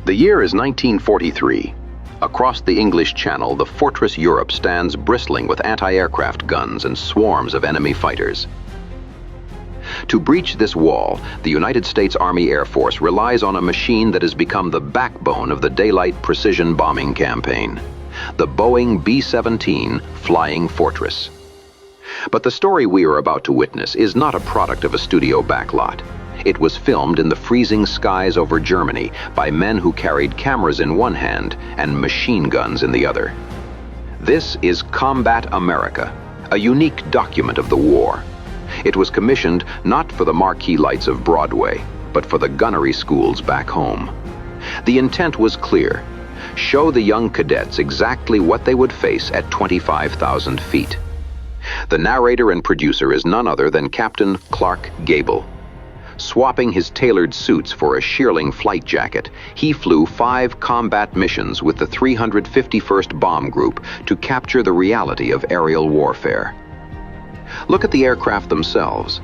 The year is 1943. Across the English Channel, the fortress Europe stands bristling with anti-aircraft guns and swarms of enemy fighters. To breach this wall, the United States Army Air Force relies on a machine that has become the backbone of the daylight precision bombing campaign, the Boeing B-17 Flying Fortress. But the story we are about to witness is not a product of a studio backlot. It was filmed in the freezing skies over Germany by men who carried cameras in one hand and machine guns in the other. This is Combat America, a unique document of the war. It was commissioned not for the marquee lights of Broadway, but for the gunnery schools back home. The intent was clear: show the young cadets exactly what they would face at 25,000 feet. The narrator and producer is none other than Captain Clark Gable. Swapping his tailored suits for a shearling flight jacket, he flew 5 combat missions with the 351st Bomb Group to capture the reality of aerial warfare. Look at the aircraft themselves.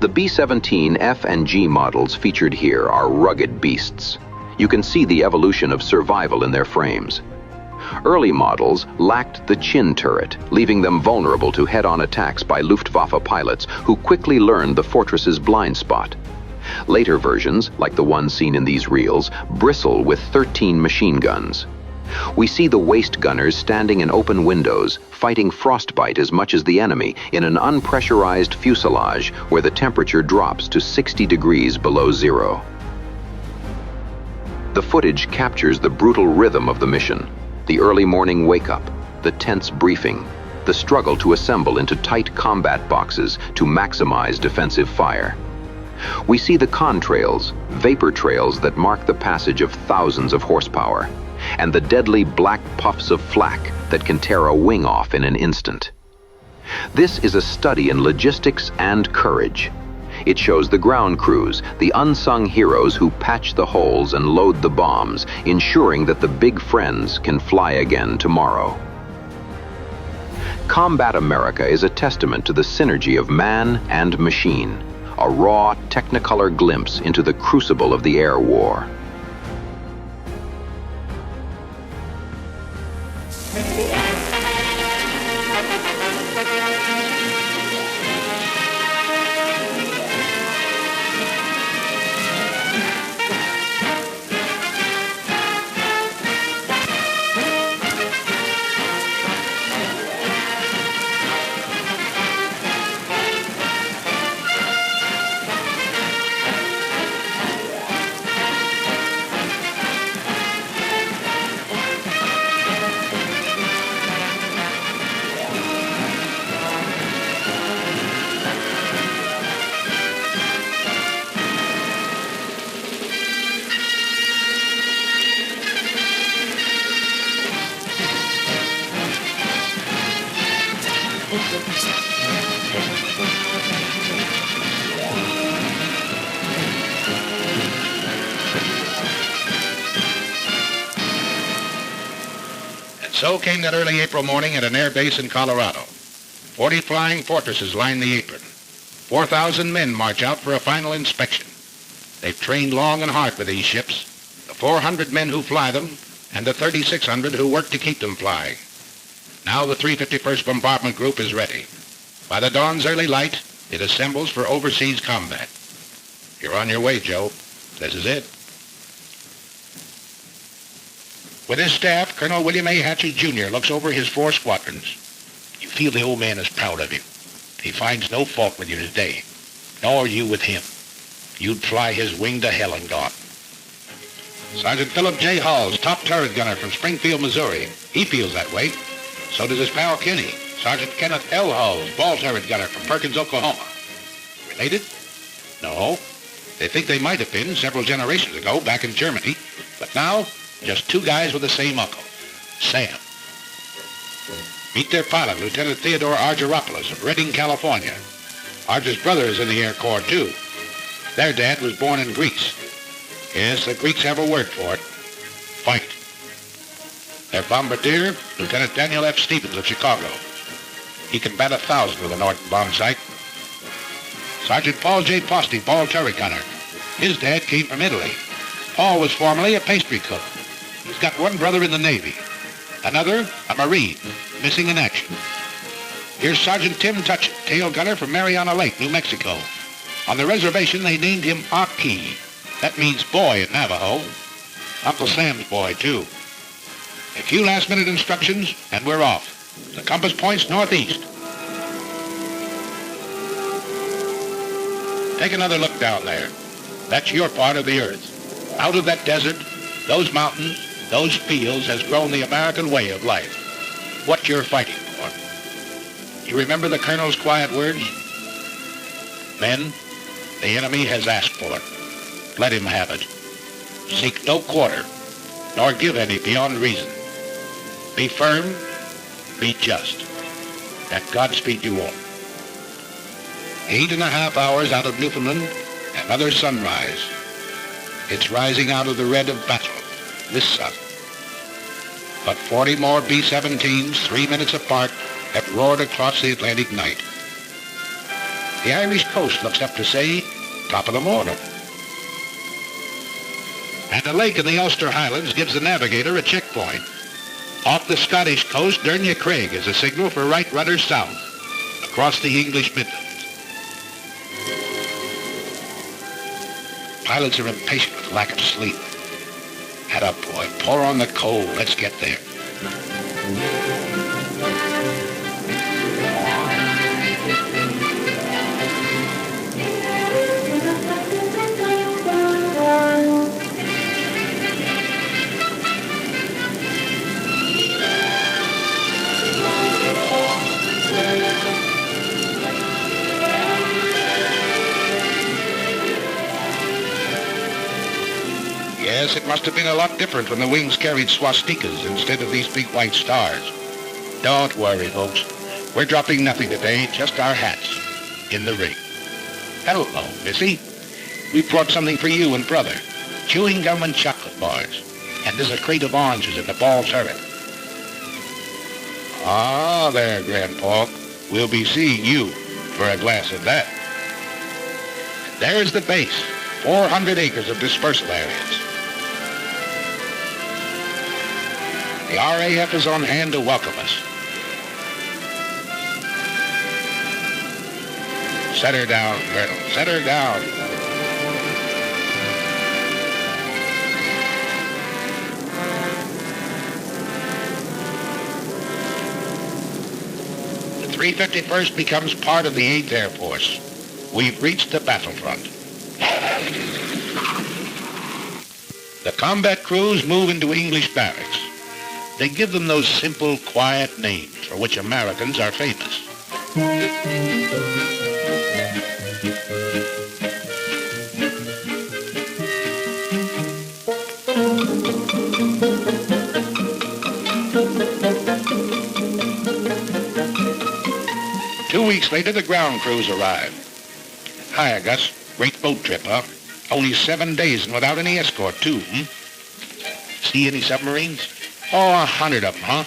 The B-17 F and G models featured here are rugged beasts. You can see the evolution of survival in their frames. Early models lacked the chin turret, leaving them vulnerable to head-on attacks by Luftwaffe pilots who quickly learned the fortress's blind spot. Later versions, like the one seen in these reels, bristle with 13 machine guns. We see the waist gunners standing in open windows, fighting frostbite as much as the enemy in an unpressurized fuselage where the temperature drops to 60 degrees below zero. The footage captures the brutal rhythm of the mission: the early morning wake-up, the tense briefing, the struggle to assemble into tight combat boxes to maximize defensive fire. We see the contrails, vapor trails that mark the passage of thousands of horsepower, and the deadly black puffs of flak that can tear a wing off in an instant. This is a study in logistics and courage. It shows the ground crews, the unsung heroes who patch the holes and load the bombs, ensuring that the big friends can fly again tomorrow. Combat America is a testament to the synergy of man and machine, a raw, technicolor glimpse into the crucible of the air war. So came that early April morning at an air base in Colorado. 40 flying fortresses line the apron. 4,000 men march out for a final inspection. They've trained long and hard with these ships, the 400 men who fly them and the 3,600 who work to keep them flying. Now the 351st Bombardment Group is ready. By the dawn's early light, it assembles for overseas combat. You're on your way, Joe. This is it. With his staff, Colonel William A. Hatchie, Jr. looks over his 4 squadrons. You feel the old man is proud of you. He finds no fault with you today, nor you with him. You'd fly his wing to hell and gone. Sergeant Philip J. Halls, top turret gunner from Springfield, Missouri. He feels that way. So does his pal Kenny, Sergeant Kenneth L. Halls, ball turret gunner from Perkins, Oklahoma. Related? No. They think they might have been several generations ago back in Germany, but now, just 2 guys with the same uncle, Sam. Meet their pilot, Lieutenant Theodore Argyropoulos of Redding, California. Argy's brother is in the Air Corps, too. Their dad was born in Greece. Yes, the Greeks have a word for it: fight. Their bombardier, Lieutenant Daniel F. Stevens of Chicago. He can bat 1,000 with a Norton bomb sight. Sergeant Paul J. Posty, ball turret gunner. His dad came from Italy. Paul was formerly a pastry cook. He's got one brother in the Navy. Another, a Marine, missing in action. Here's Sergeant Tim Touchett, tail gunner from Mariana Lake, New Mexico. On the reservation, they named him Aki. That means boy in Navajo. Uncle Sam's boy, too. A few last-minute instructions, and we're off. The compass points northeast. Take another look down there. That's your part of the earth. Out of that desert, those mountains, those fields has grown the American way of life. What you're fighting for. You remember the Colonel's quiet words? Men, the enemy has asked for it. Let him have it. Seek no quarter, nor give any beyond reason. Be firm, be just, and Godspeed you all. 8.5 hours out of Newfoundland, another sunrise. It's rising out of the red of battle, this sun. But 40 more B-17s, 3 minutes apart, have roared across the Atlantic night. The Irish coast looks up to say, top of the morning. And a lake in the Ulster Highlands gives the navigator a checkpoint. Off the Scottish coast, Dernya Craig is a signal for right rudder south, across the English Midlands. Pilots are impatient with lack of sleep. Head up, boy. Pour on the coal. Let's get there. Yes, it must have been a lot different when the wings carried swastikas instead of these big white stars. Don't worry, folks. We're dropping nothing today, just our hats in the ring. Hello, Missy. We brought something for you and brother. Chewing gum and chocolate bars. And there's a crate of oranges in the ball turret. Ah, there, Grandpa. We'll be seeing you for a glass of that. There's the base. 400 acres of dispersal areas. The RAF is on hand to welcome us. Set her down, Colonel. Set her down. The 351st becomes part of the 8th Air Force. We've reached the battlefront. The combat crews move into English barracks. They give them those simple, quiet names for which Americans are famous. 2 weeks later, the ground crews arrive. Hiya, Gus. Great boat trip, huh? Only 7 days and without any escort, too, See any submarines? Oh, 100 of them, huh?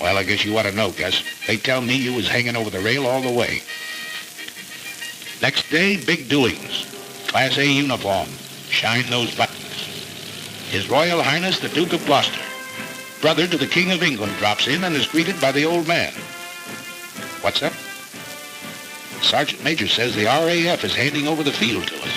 Well, I guess you ought to know, Gus. They tell me you was hanging over the rail all the way. Next day, big doings. Class A uniform. Shine those buttons. His Royal Highness the Duke of Gloucester, brother to the King of England, drops in and is greeted by the old man. What's up? Sergeant Major says the RAF is handing over the field to us.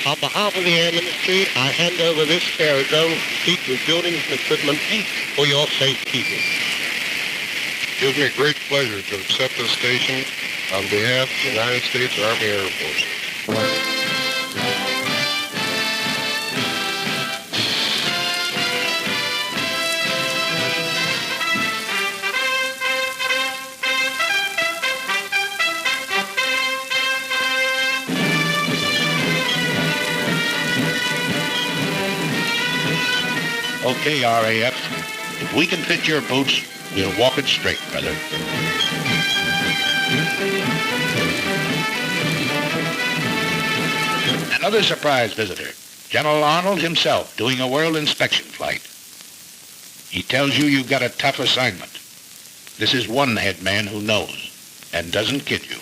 On behalf of the Air Ministry, I hand over this aerodrome complete with buildings and equipment for your safekeeping. It gives me great pleasure to accept this station on behalf of the United States Army Air Force. Okay, RAF, if we can fit your boots, We'll walk it straight, brother. Another surprise visitor, General Arnold himself, doing a world inspection flight. He tells you you've got a tough assignment. This is one head man who knows and doesn't kid you.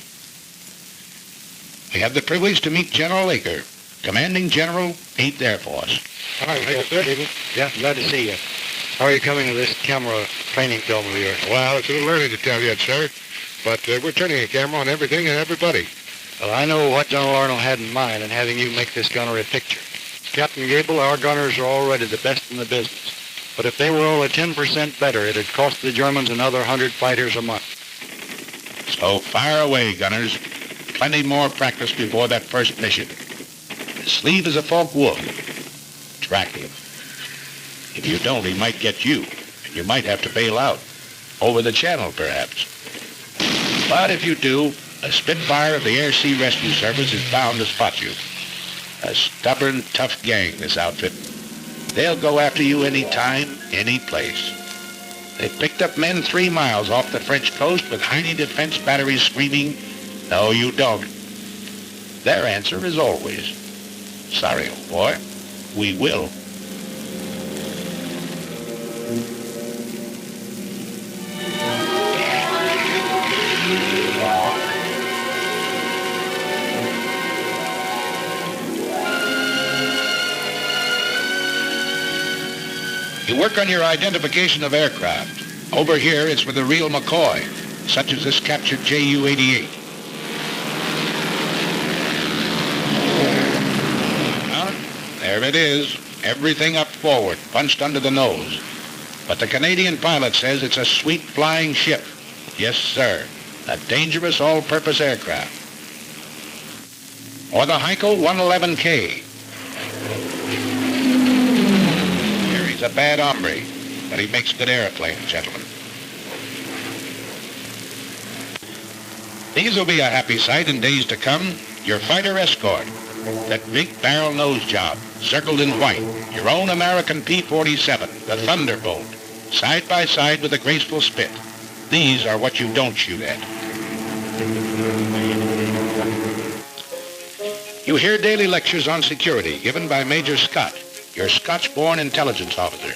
We have the privilege to meet General Aker, Commanding General, 8th Air Force. Hi, sir. Yeah, glad to see you. How are you coming to this camera training film of yours? Well, it's a little early to tell yet, sir, but we're turning a camera on everything and everybody. Well, I know what General Arnold had in mind in having you make this gunner a picture. Captain Gable, our gunners are already the best in the business. But if they were only 10% better, it'd cost the Germans another 100 fighters a month. So fire away, gunners. Plenty more practice before that first mission. The sleeve is a forked wolf. Track him. If you don't, he might get you, and you might have to bail out. Over the channel, perhaps. But if you do, a Spitfire of the Air Sea Rescue Service is bound to spot you. A stubborn, tough gang, this outfit. They'll go after you any time, any place. They picked up men 3 miles off the French coast with Heine defense batteries screaming, "No, you don't." Their answer is always, "Sorry, old boy, we will." You work on your identification of aircraft. Over here, it's with a real McCoy, such as this captured Ju-88. Well, there it is, everything up forward, punched under the nose. But the Canadian pilot says it's a sweet flying ship. Yes, sir, a dangerous all-purpose aircraft. Or the Heinkel 111K. He's a bad hombre, but he makes good airplanes, gentlemen. These will be a happy sight in days to come. Your fighter escort, that big barrel nose job, circled in white, your own American P-47, the Thunderbolt, side by side with a graceful spit. These are what you don't shoot at. You hear daily lectures on security given by Major Scott, your Scotch-born intelligence officer.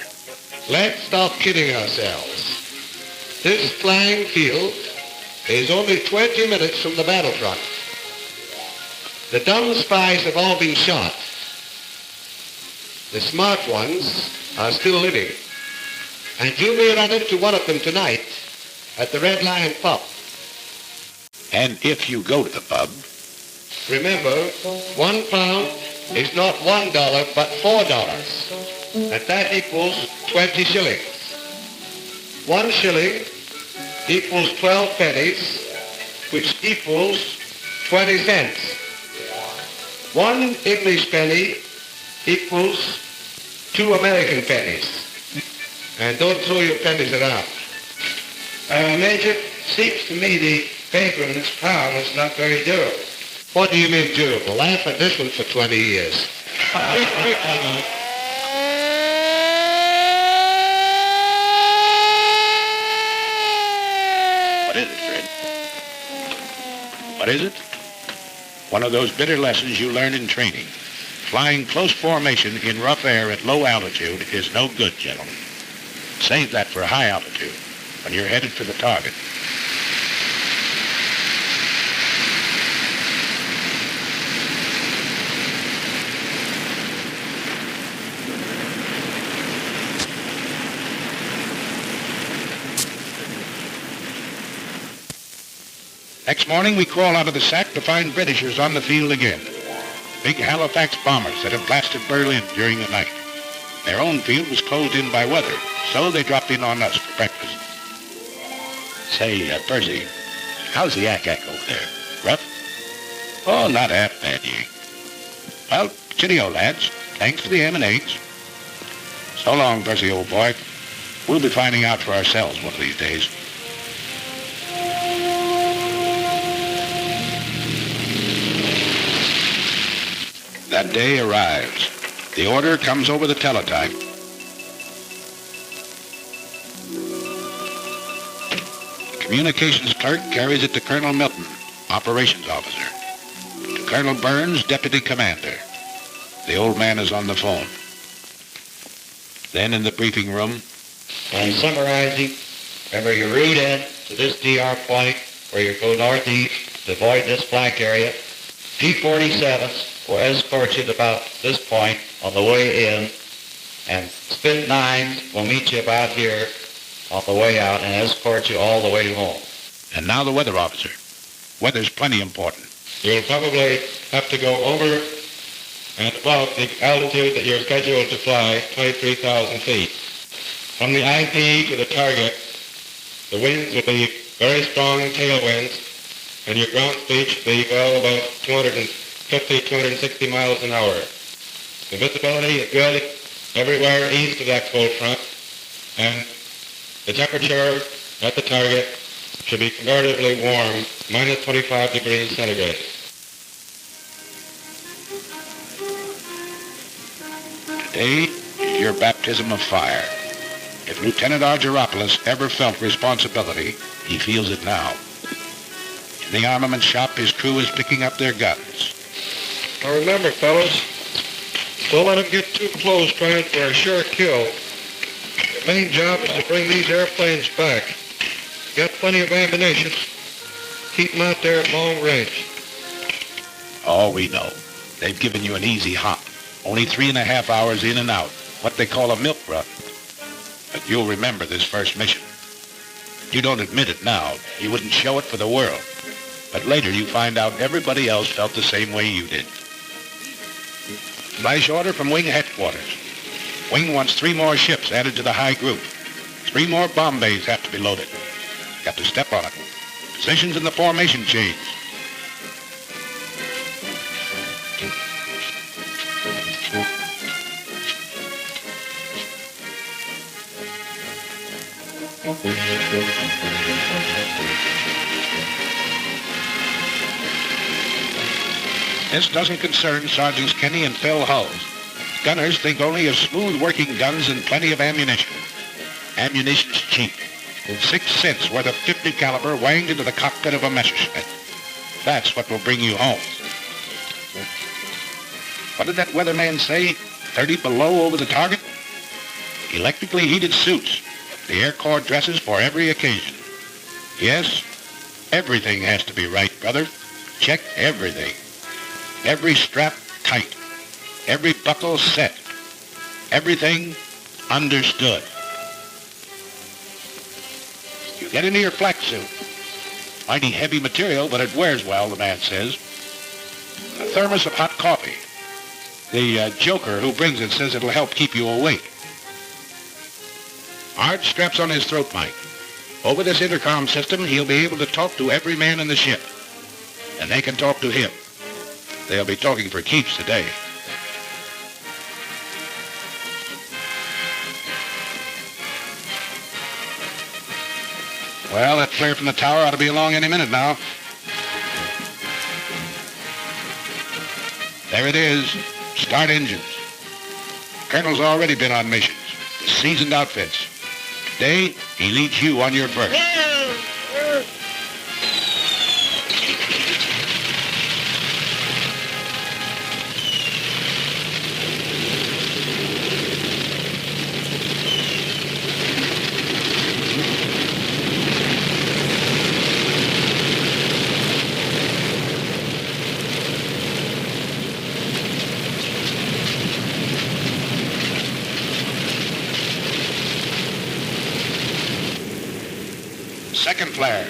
Let's stop kidding ourselves. This flying field is only 20 minutes from the battlefront. The dumb spies have all been shot. The smart ones are still living. And you may run into one of them tonight at the Red Lion pub. And if you go to the pub, remember, £1 is not $1, but $4. And that equals 20 shillings. 1 shilling equals 12 pennies, which equals 20 cents. 1 English penny equals 2 American pennies. And don't throw your pennies around. Major, seems to me the paper in its power is not very durable. What do you mean durable? Laugh at this one for 20 years. what is it, Fred? What is it? One of those bitter lessons you learn in training. Flying close formation in rough air at low altitude is no good, gentlemen. Save that for high altitude, when you're headed for the target. Next morning, we crawl out of the sack to find Britishers on the field again. Big Halifax bombers that had blasted Berlin during the night. Their own field was closed in by weather, so they dropped in on us for breakfast. Say, Percy, how's the yak-yak over there? Rough? Oh, not half bad, ye. Well, cheerio, lads. Thanks for the M&As. So long, Percy, old boy. We'll be finding out for ourselves one of these days. That day arrives. The order comes over the teletype. communications clerk carries it to Colonel Milton, operations officer. To Colonel Burns, deputy commander. The old man is on the phone. Then in the briefing room, And summarizing, remember your route in to this DR point where you go northeast to avoid this flak area. T-47s will escort you to about this point on the way in, and Spit 9s will meet you about here on the way out and escort you all the way home. and now the weather officer. Weather's plenty important. You'll probably have to go over and above the altitude that you're scheduled to fly, 23,000 feet. From the IP to the target, the winds will be very strong tailwinds, and your ground speed should be well about 250, 260 miles an hour. The visibility is good everywhere east of that cold front, and the temperature at the target should be comparatively warm, minus 25 degrees centigrade. Today is your baptism of fire. If Lieutenant Argyropoulos ever felt responsibility, he feels it now. In the armament shop, his crew is picking up their guns. Now remember, fellas, don't let them get too close trying for a sure kill. The main job is to bring these airplanes back. Got plenty of ammunition. Keep them out there at long range. Oh, we know. They've given you an easy hop. Only 3.5 hours in and out. What they call a milk run. But you'll remember this first mission. You don't admit it now. You wouldn't show it for the world. But later you find out everybody else felt the same way you did. Flash order from Wing headquarters. Wing wants 3 more ships added to the high group. 3 more bomb bays have to be loaded. Got to step on it. Positions in the formation change. This doesn't concern Sergeants Kenny and Phil Hulls. Gunners think only of smooth working guns and plenty of ammunition. Ammunition's cheap. 6 cents worth of 50 caliber wanged into the cockpit of a Messerschmitt. That's what will bring you home. What did that weatherman say? 30 below over the target? Electrically heated suits. The Air Corps dresses for every occasion. Yes, everything has to be right, brother. Check everything. Every strap tight. Every buckle set. Everything understood. You get into your flak suit. Mighty heavy material, but it wears well, the man says. A thermos of hot coffee. The joker who brings it says it'll help keep you awake. Art straps on his throat mic. Over this intercom system, he'll be able to talk to every man in the ship. And they can talk to him. They'll be talking for keeps today. Well, that flare from the tower ought to be along any minute now. There it is. Start engines. Colonel's already been on missions. Seasoned outfits. Today, he leads you on your first. Second flare.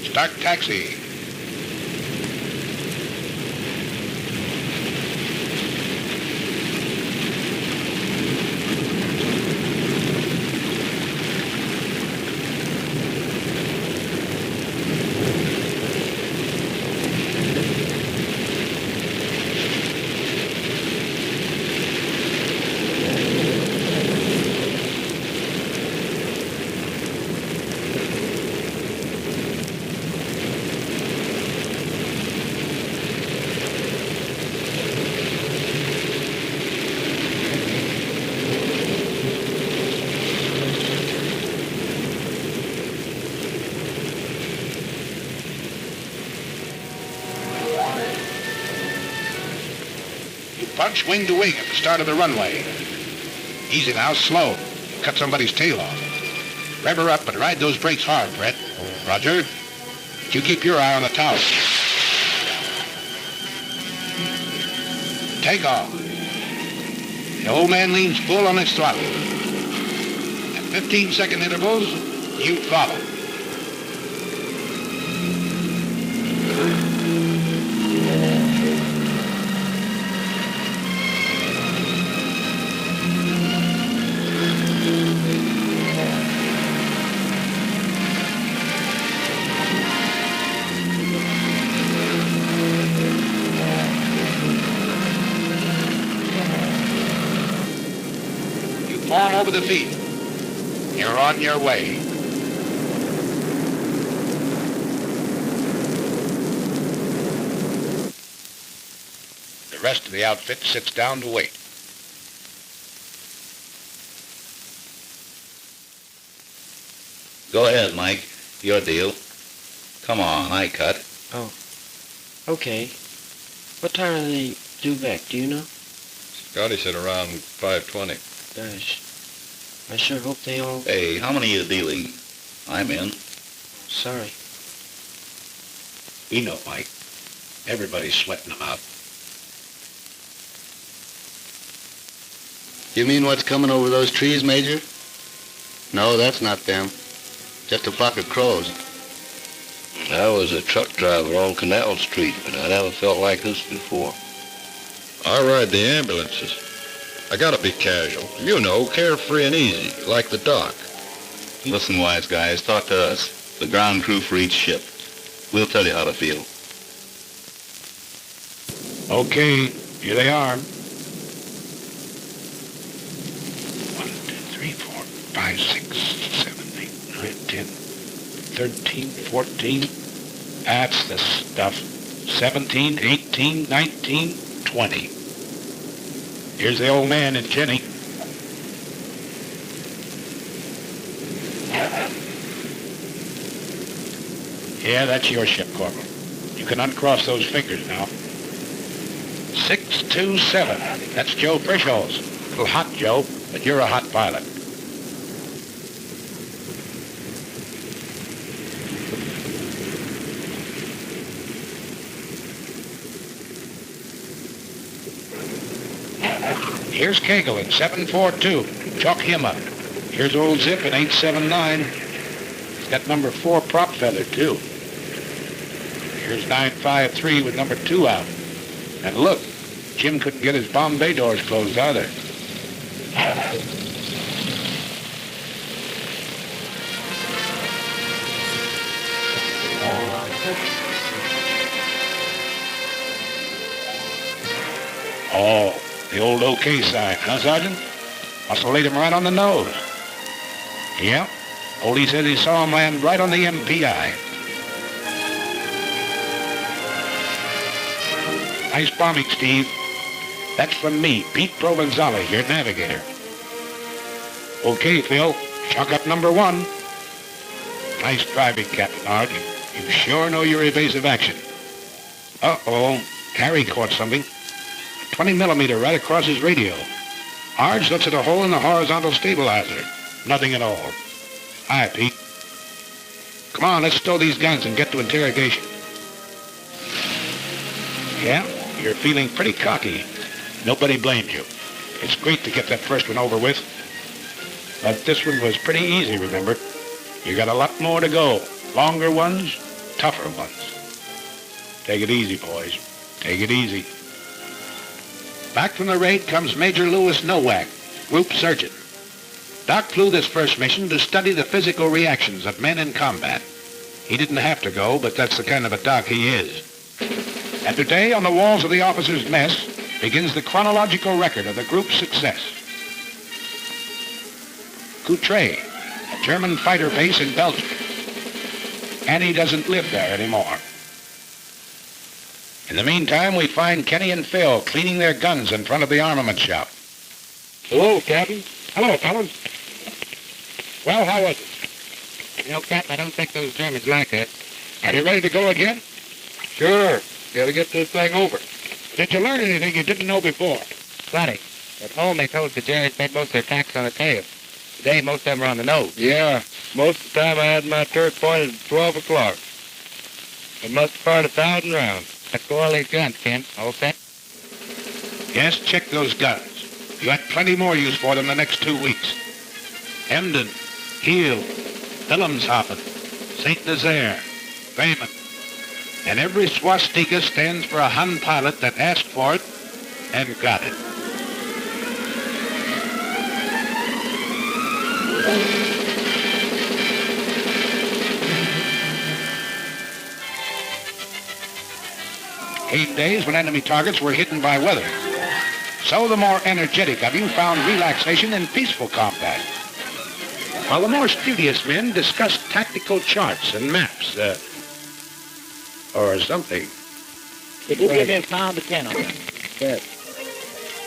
Start taxi. bunch wing to wing at the start of the runway. Easy now, slow. Cut somebody's tail off. Rev her up, but ride those brakes hard, Brett. Roger. You keep your eye on the tower. Take off. The old man leans full on his throttle. At 15-second intervals, you follow. Form over the feet. You're on your way. The rest of the outfit sits down to wait. Go ahead, Mike. Your deal. Come on, I cut. Oh, okay. What time are they due back, do you know? Scotty said around 5:20. Gosh, I sure hope they all... Hey, how many are you dealing? I'm in. Sorry. We know, Mike. Everybody's sweating them out. You mean what's coming over those trees, Major? No, that's not them. Just a flock of crows. I was a truck driver on Canal Street, but I never felt like this before. I ride the ambulances. I gotta be casual. You know, carefree and easy, like the doc. Listen, wise guys, talk to us. The ground crew for each ship. We'll tell you how to feel. Okay, here they are. 1, 2, 3, 4, 5, 6, 7, 8, 9, 10, 13, 14. That's the stuff. 17, 18, 19, 20. Here's the old man and Jenny. Yeah, that's your ship, Corporal. You can uncross those fingers now. 627. That's Joe Frischholz. A little hot, Joe, but you're a hot pilot. Here's Cagle in 742. Chalk him up. Here's old Zip in 879. He's got number 4 prop feather, too. Here's 953 with number 2 out. And look, Jim couldn't get his bomb bay doors closed either. Oh, the old OK sign, huh, Sergeant? Must have laid him right on the nose. Yeah, Oldie said he saw him land right on the MPI. Nice bombing, Steve. That's from me, Pete Provenzali, your navigator. Okay, Phil, chalk up number 1. Nice driving, Captain Arg. You sure know your evasive action. Uh-oh, Harry caught something. 20 millimeter right across his radio. Arge looks at a hole in the horizontal stabilizer. Nothing at all. Hi, Pete. Come on, let's stow these guns and get to interrogation. Yeah, you're feeling pretty cocky. Nobody blamed you. It's great to get that first one over with. But this one was pretty easy, remember? You got a lot more to go. Longer ones, tougher ones. Take it easy, boys. Take it easy. Back from the raid comes Major Louis Nowak, Group Surgeon. Doc flew this first mission to study the physical reactions of men in combat. He didn't have to go, but that's the kind of a doc he is. And today, on the walls of the officers' mess, begins the chronological record of the group's success. Coutray, a German fighter base in Belgium. Annie doesn't live there anymore. In the meantime, we find Kenny and Phil cleaning their guns in front of the armament shop. Hello, Captain. Hello, fellas. Well, how was it? You know, Cap, I don't think those Germans like that. Are you ready to go again? Sure. Gotta get this thing over. Did you learn anything you didn't know before? Plenty. At home, they told the Jerry's made most of their attacks on the tail. Today, most of them are on the nose. Yeah, most of the time I had my turret pointed at 12 o'clock. It must have fired 1,000 rounds. Let's go all these guns, Ken. All set? Yes, check those guns. You got plenty more use for them the next 2 weeks. Emden, Kiel, Wilhelmshaven, St. Nazaire, Bremen. And every swastika stands for a Hun pilot that asked for it and got it. Came days when enemy targets were hidden by weather. So the more energetic of you found relaxation in peaceful combat, while the more studious men discussed tactical charts and maps, or something. Could you give me a pound of 10 on that? Good.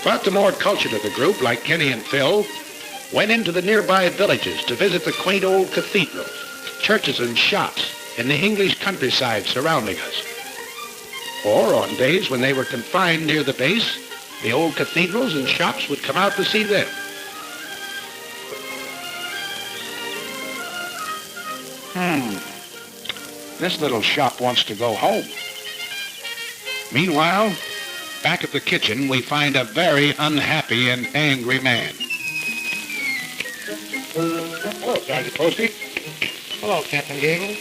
But the more cultured of the group, like Kenny and Phil, went into the nearby villages to visit the quaint old cathedrals, churches and shops in the English countryside surrounding us. Or on days when they were confined near the base, the old cathedrals and shops would come out to see them. This little shop wants to go home. Meanwhile, back at the kitchen, we find a very unhappy and angry man. Hello, Sergeant Posty. Hello, Captain Gable.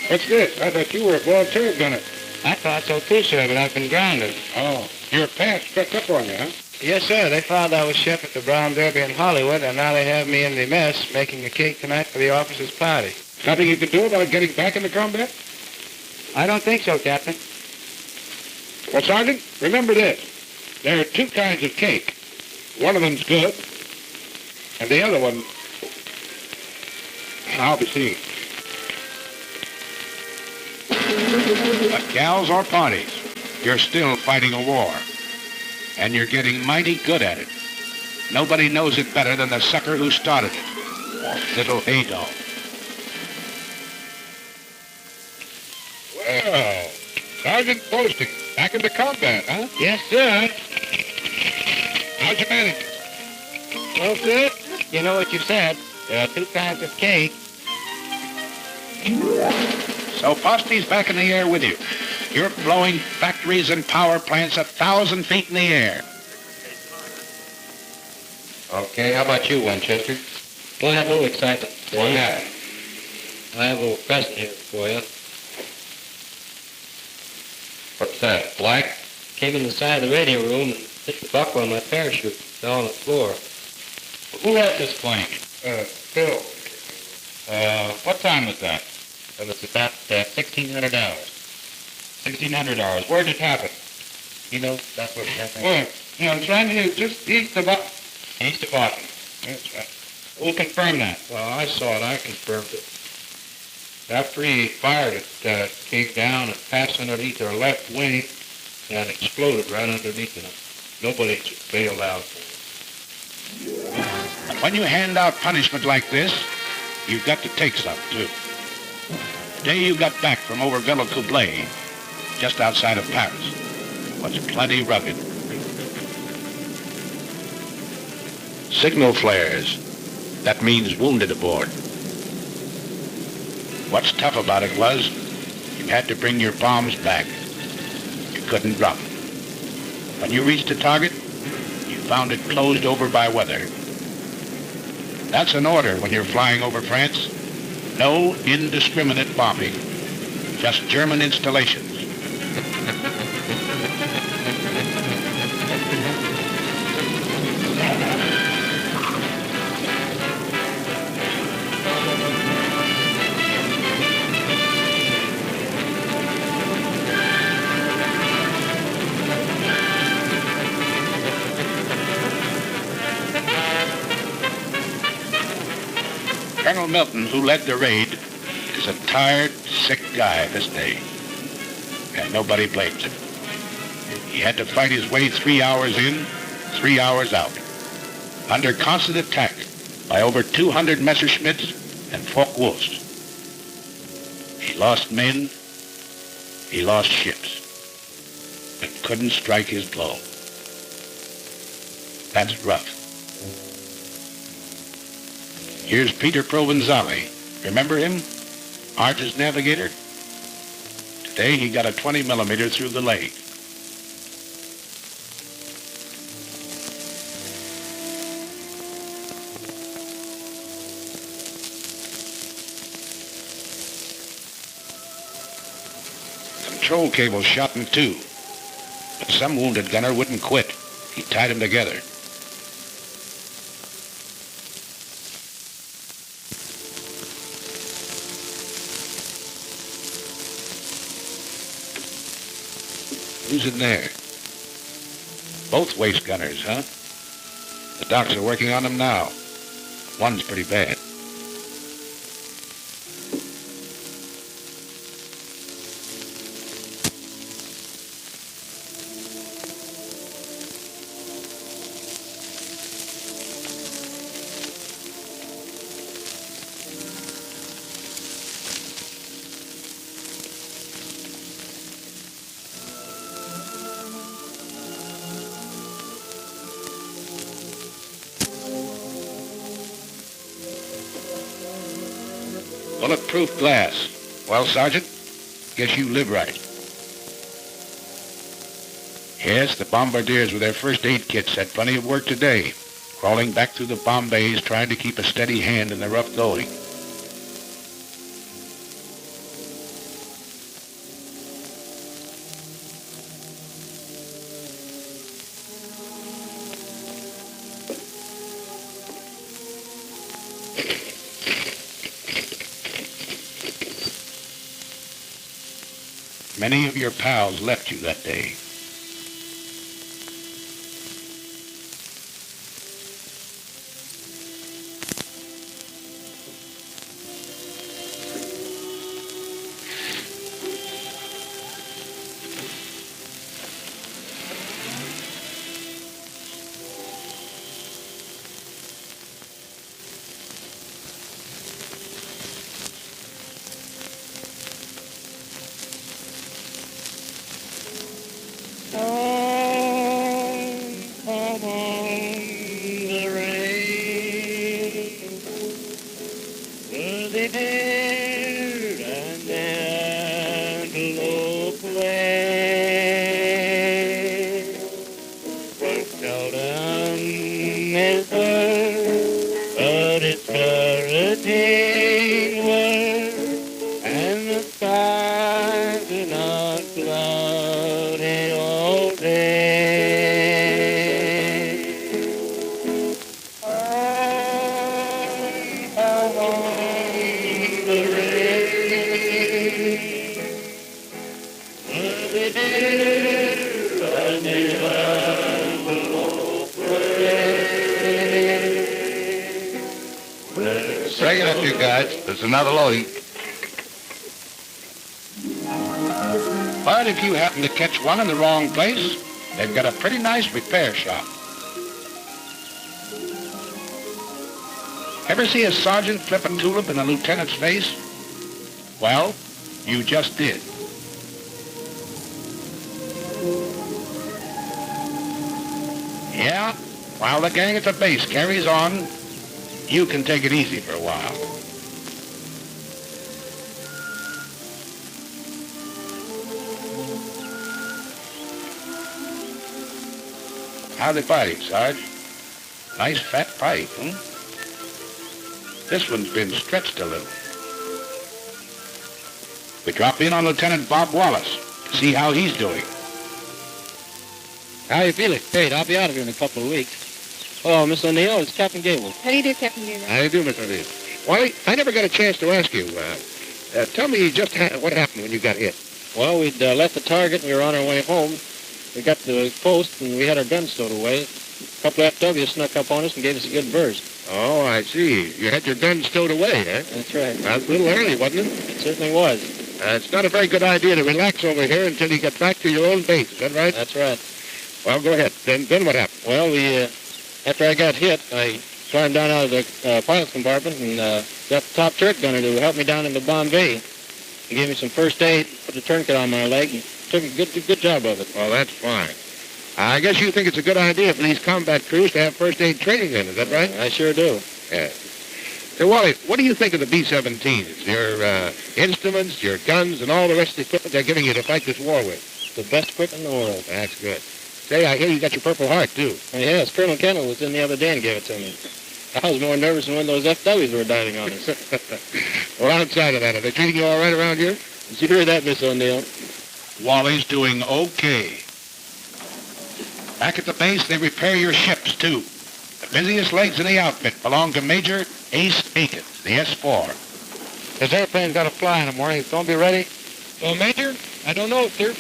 What's this? I thought you were a volunteer gunner. I thought so too, sir, but I've been grounded. Oh, your pants stuck up on you, huh? Yes, sir. They found I was chef at the Brown Derby in Hollywood, and now they have me in the mess making a cake tonight for the officers' party. Nothing you can do about getting back into combat? I don't think so, Captain. Well, Sergeant, remember this. There are two kinds of cake. One of them's good, and the other one, I'll be seeing. But gals or parties, you're still fighting a war. And you're getting mighty good at it. Nobody knows it better than the sucker who started it, little Adolf. Well, Sergeant Posting, back into combat, huh? Yes, sir. How'd you manage? Well, sir, you know what you said. There are two kinds of cake. So Posty's back in the air with you. You're blowing factories and power plants 1,000 feet in the air. Okay, how about you, Winchester? We'll have a little excitement. Why not? I have a little present here for you. What's that, flak? Came in the side of the radio room and hit the buckle on my parachute. Fell on the floor. Who had this plane? Phil. What time was that? It was about $1,600. $1,600. Where did it happen? You know, that's what happened. Well, it's right here, just east of Boston. East of Boston. That's right. We'll confirm that. Well, I saw it. I confirmed it. After he fired it, came down and passed underneath their left wing and exploded right underneath them. Nobody bailed out. When you hand out punishment like this, you've got to take some, too. The day you got back from over Villa Coublay, just outside of Paris, was plenty rugged. Signal flares. That means wounded aboard. What's tough about it was you had to bring your bombs back. You couldn't drop them. When you reached the target, you found it closed over by weather. That's an order when you're flying over France. No indiscriminate bombing. Just German installations. Colonel Milton, who led the raid, is a tired, sick guy this day, and nobody blames him. He had to fight his way 3 hours in, 3 hours out, under constant attack by over 200 Messerschmitts and Focke-Wulfs. He lost men, he lost ships, and couldn't strike his blow. That's rough. Here's Peter Provenzale. Remember him? Archer's navigator? Today he got a 20 millimeter through the leg. Control cable shot in two, but some wounded gunner wouldn't quit. He tied them together. Who's in there? Both waist gunners, huh? The docs are working on them now. One's pretty bad. Bulletproof glass. Well, Sergeant, guess you live right. Yes, the bombardiers with their first aid kits had plenty of work today, crawling back through the bomb bays trying to keep a steady hand in the rough going. Many of your pals left you that day. Break it up, you guys. There's another loading. But if you happen to catch one in the wrong place, they've got a pretty nice repair shop. Ever see a sergeant flip a tulip in a lieutenant's face? Well, you just did. Yeah, while the gang at the base carries on, you can take it easy for a while. How's it fighting, Sarge? Nice fat pipe, hmm? This one's been stretched a little. We drop in on Lieutenant Bob Wallace to see how he's doing. How you feeling? Great. I'll be out of here in a couple of weeks. Oh, Miss O'Neill, it's Captain Gable. How do you do, Captain Gable? How do you do, Miss O'Neill? Well, I never got a chance to ask you. Tell me just what happened when you got hit. Well, we'd left the target and we were on our way home. We got to the post and we had our guns stowed away. A couple of FWs snuck up on us and gave us a good burst. Oh, I see. You had your guns stowed away, huh? That's right. That's a little early, wasn't it? It certainly was. It's not a very good idea to relax over here until you get back to your own base. Is that right? That's right. Well, go ahead. Then what happened? Well, after I got hit, I climbed down out of the pilot's compartment and got the top turret gunner to help me down into bomb bay. He gave me some first aid, put a tourniquet on my leg, and took a good job of it. Well, that's fine. I guess you think it's a good idea for these combat crews to have first aid training then, is that right? I sure do. Yeah. Say, Wally, what do you think of the B-17s? Your instruments, your guns, and all the rest of the equipment they're giving you to fight this war with? The best equipment in the world. That's good. Say, I hear you got your Purple Heart, too. Oh, yes, Colonel Kendall was in the other day and gave it to me. I was more nervous than when those FWs were diving on us. Well, outside of that, are they treating you all right around here? Did you hear that, Miss O'Neill? Wally's doing okay. Back at the base, they repair your ships, too. The busiest legs in the outfit belong to Major Ace Aiken, the S-4. This airplane's got to fly in the morning. Don't be ready. Well, Major, I don't know, sir.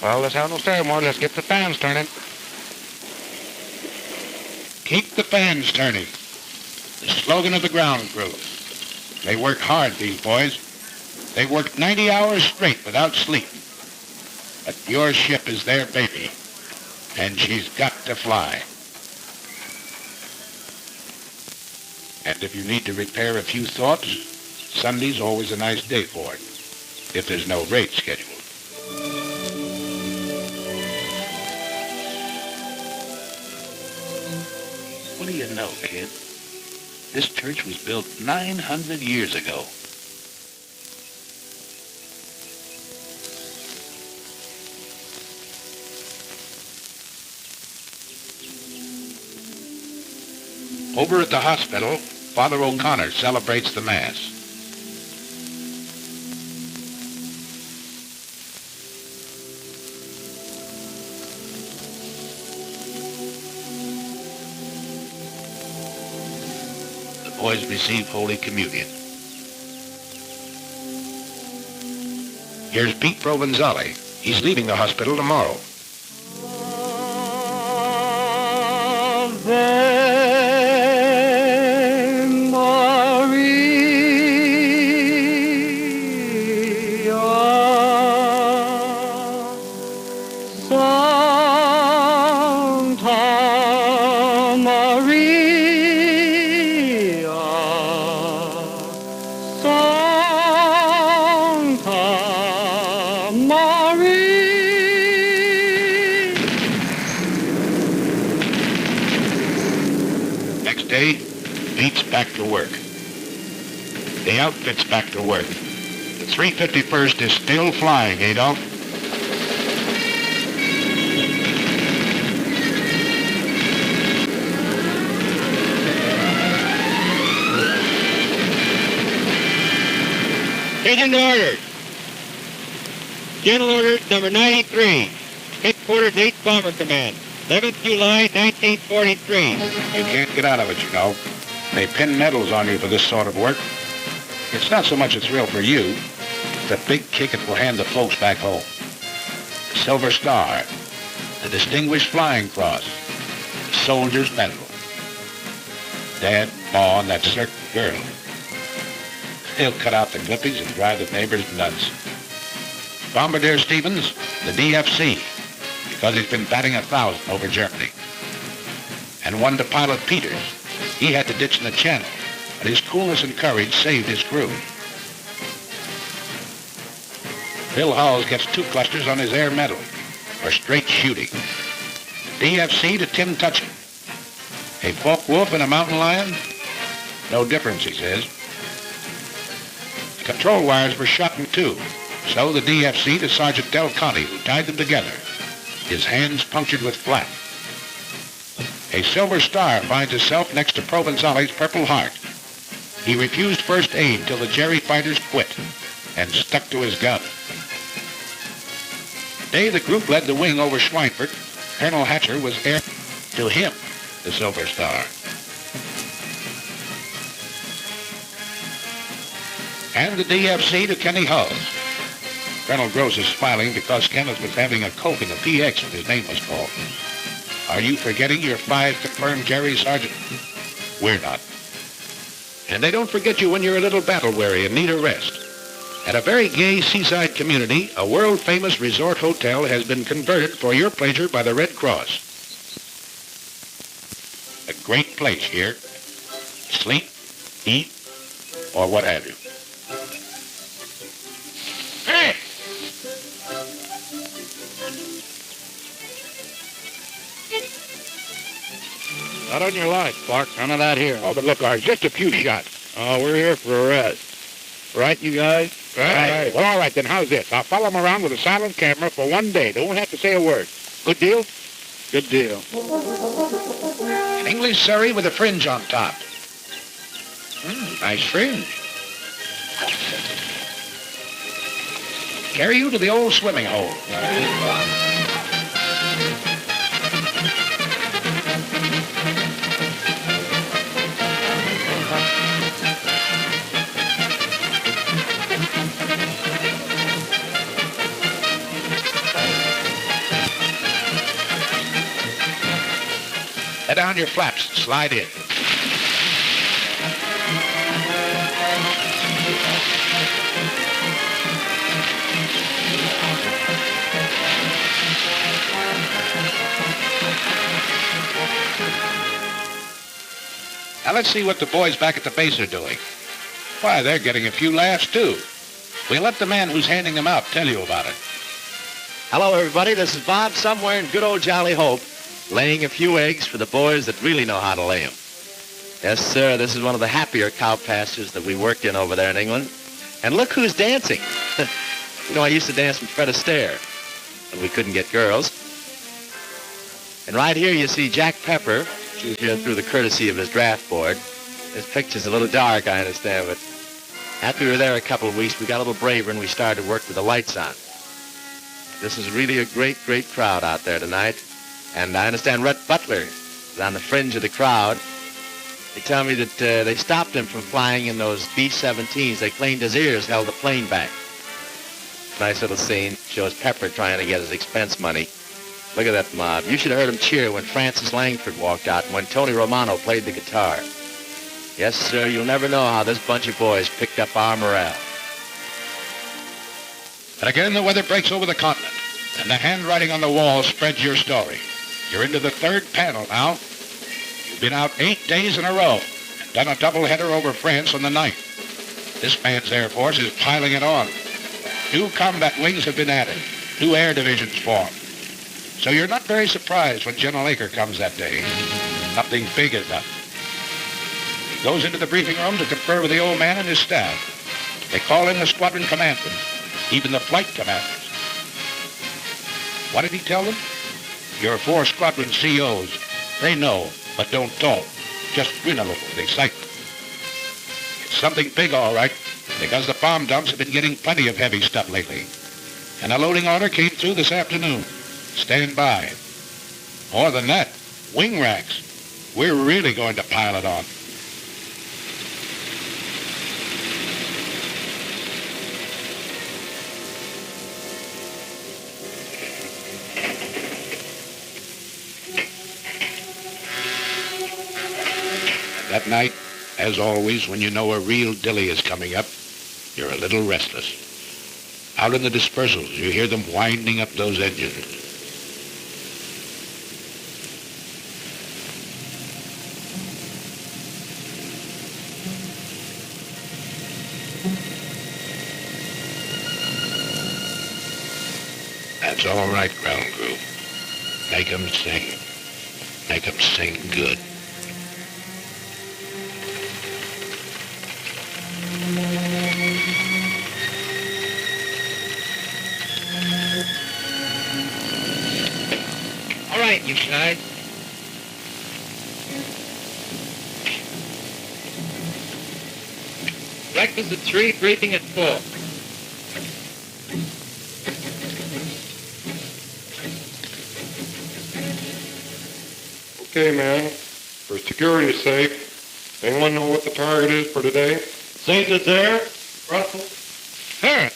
Well, let's have no ceremony. Let's get the fans turning. Keep the fans turning. The slogan of the ground crew. They work hard, these boys. They work 90 hours straight without sleep. But your ship is their baby, and she's got to fly. And if you need to repair a few thoughts, Sunday's always a nice day for it, if there's no raid scheduled. What do you know, kid? This church was built 900 years ago. Over at the hospital, Father O'Connor celebrates the Mass. The boys receive Holy Communion. Here's Pete Provenzale. He's leaving the hospital tomorrow. Back to work. The outfit's back to work. The 351st is still flying, Adolf. Agent orders. General orders number 93. Headquarters 8th Bomber Command. 11th July, 1943. You can't get out of it, you know. They pin medals on you for this sort of work. It's not so much a thrill for you, the big kick it will hand the folks back home. The Silver Star, the Distinguished Flying Cross, the Soldier's Medal. Dad, Ma, and that certain girl. They'll cut out the glippies and drive the neighbors nuts. Bombardier Stevens, the DFC, because he's been batting 1,000 over Germany. And one to Pilot Peters. He had to ditch in the channel, but his coolness and courage saved his crew. Bill Hawes gets 2 clusters on his Air Medal for straight shooting. DFC to Tim Tutchin. A Focke-Wulf and a mountain lion? No difference, he says. The control wires were shot in 2, so the DFC to Sergeant Del Conte, who tied them together, his hands punctured with flak. A Silver Star finds itself next to Provenzale's Purple Heart. He refused first aid till the Jerry fighters quit and stuck to his gun. The day the group led the wing over Schweinfurt, Colonel Hatcher was air to him, the Silver Star. And the DFC to Kenny Hawes. Colonel Gross is smiling because Kenneth was having a Coke in the PX when his name was called. Are you forgetting your 5 confirmed Jerry, Sergeant? We're not. And they don't forget you when you're a little battle-weary and need a rest. At a very gay seaside community, a world-famous resort hotel has been converted for your pleasure by the Red Cross. A great place here. Sleep, eat, or what have you. Hey! Not on your life, Clark. None of that here. Oh, but look, Arch, just a few shots. Oh, we're here for a rest. Right, you guys? Right. Well, all right, then how's this? I'll follow him around with a silent camera for 1 day. They won't have to say a word. Good deal? Good deal. An English Surrey with a fringe on top. Nice fringe. Carry you to the old swimming hole. Let down your flaps. Slide in. Now let's see what the boys back at the base are doing. Why, they're getting a few laughs, too. We'll let the man who's handing them out tell you about it. Hello, everybody. This is Bob, somewhere in good old Jolly Hope, laying a few eggs for the boys that really know how to lay them. Yes, sir, this is one of the happier cow pastures that we worked in over there in England. And look who's dancing. You know, I used to dance with Fred Astaire, but we couldn't get girls. And right here you see Jack Pepper, who's here through the courtesy of his draft board. This picture's a little dark, I understand, but after we were there a couple of weeks, we got a little braver and we started to work with the lights on. This is really a great, great crowd out there tonight. And I understand Rhett Butler is on the fringe of the crowd. They tell me that they stopped him from flying in those B-17s. They claimed his ears held the plane back. Nice little scene. Shows Pepper trying to get his expense money. Look at that mob. You should have heard him cheer when Francis Langford walked out and when Tony Romano played the guitar. Yes, sir, you'll never know how this bunch of boys picked up our morale. And again, the weather breaks over the continent, and the handwriting on the wall spreads your story. You're into the third panel now. You've been out 8 days in a row and done a doubleheader over France on the 9th. This man's Air Force is piling it on. 2 combat wings have been added. 2 air divisions formed. So you're not very surprised when General Aker comes that day. Something big is up. He goes into the briefing room to confer with the old man and his staff. They call in the squadron commanders, even the flight commanders. What did he tell them? Your 4 squadron COs. They know, but don't talk. Just grin a little with excitement. It's something big, all right, because the bomb dumps have been getting plenty of heavy stuff lately. And a loading order came through this afternoon. Stand by. More than that, wing racks. We're really going to pile it on. That night, as always, when you know a real dilly is coming up, you're a little restless. Out in the dispersals, you hear them winding up those engines. That's all right, ground crew. Make 'em sing. Make 'em sing good. All right, you guys. Breakfast at 3, briefing at 4. Okay, man. For security's sake, anyone know what the target is for today? Saint it there, Russell? Huh.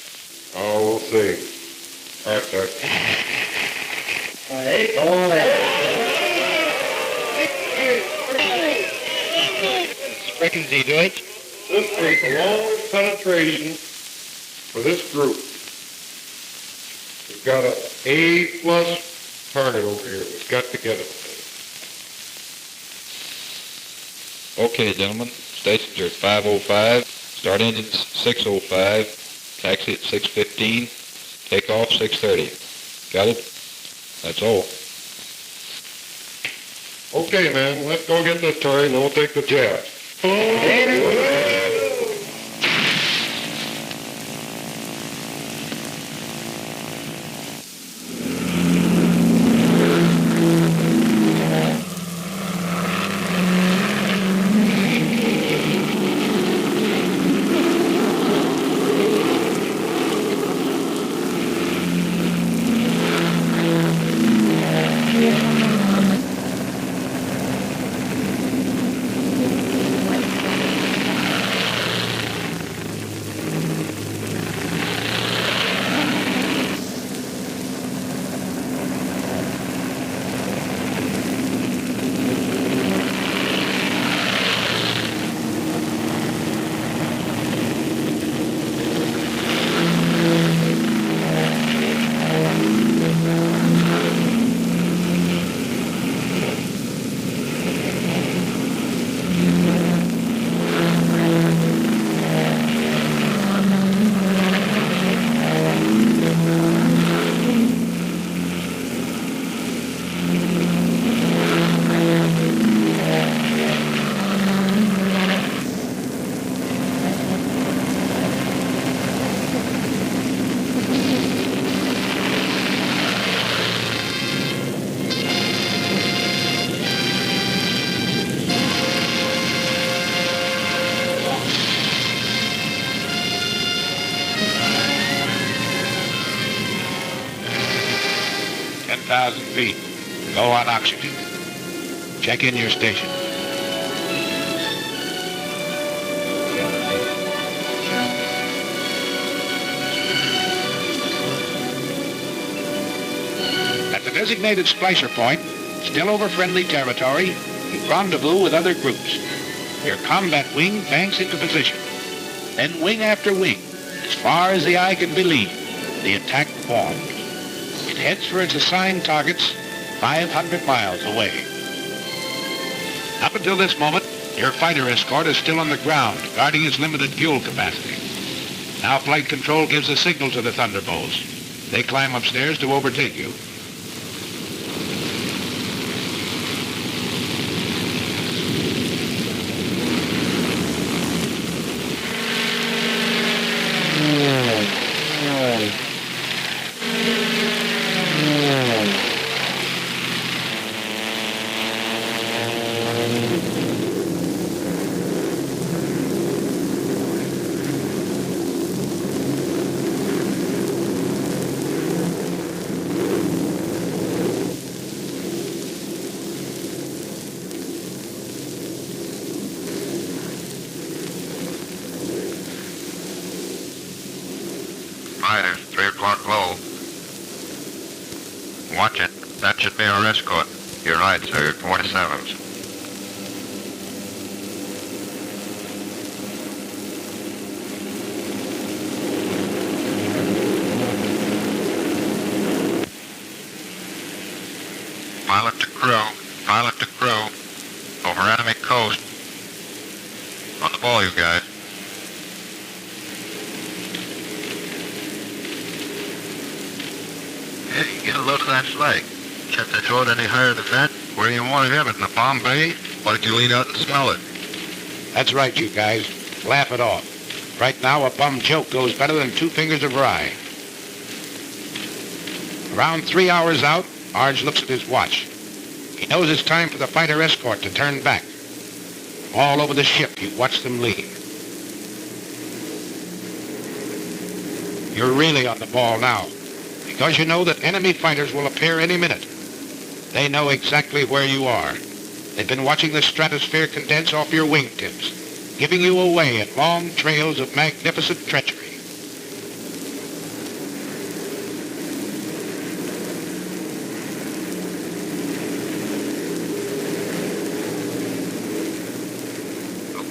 Oh, we'll see. All right, sir. Sprechen Sie Deutsch? This is the longest penetration for this group. We've got an A+ target over here. We've got to get it. Okay, gentlemen. Stations are at 5:05. Start engines 6:05. Taxi at 6:15. Take off 6:30. Got it? That's all. Okay, man, let's go get the turret and we'll take the jet. Feet. Go on oxygen. Check in your station. At the designated splicer point, still over friendly territory, you rendezvous with other groups. Your combat wing banks into position. Then wing after wing, as far as the eye can believe, the attack forms. It heads for its assigned targets 500 miles away. Up until this moment, your fighter escort is still on the ground, guarding its limited fuel capacity. Now flight control gives a signal to the Thunderbolts. They climb upstairs to overtake you. Fighters, 3 o'clock low. Watch it. That should be our escort. You're right, sir. 47s. Pilot to crew. Pilot to crew. Over enemy coast. On the ball, you guys. Hey, get a load of that flag. Can't they throw it any higher than that? Where do you want to have it? In the Palm Bay? Why don't you lean out and smell it? That's right, you guys. Laugh it off. Right now, a bum joke goes better than 2 fingers of rye. Around 3 hours out, Arge looks at his watch. He knows it's time for the fighter escort to turn back. All over the ship, you watch them leave. You're really on the ball now, because you know that enemy fighters will appear any minute. They know exactly where you are. They've been watching the stratosphere condense off your wingtips, giving you away in long trails of magnificent treachery.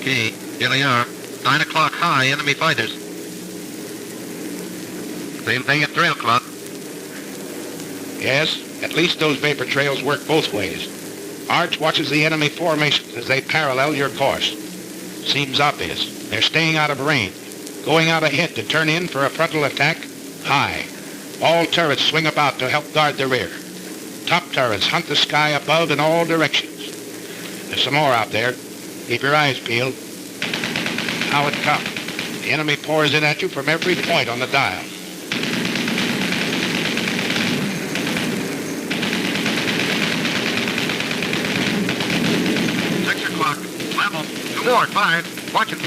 Okay, here they are. 9 o'clock high, enemy fighters. Same thing at 3 o'clock. Yes, at least those vapor trails work both ways. Arch watches the enemy formations as they parallel your course. Seems obvious. They're staying out of range, going out ahead to turn in for a frontal attack high. All turrets swing about to help guard the rear. Top turrets hunt the sky above in all directions. There's some more out there. Keep your eyes peeled. Now it comes. The enemy pours in at you from every point on the dial. Level. 2 more. 5. Watch it.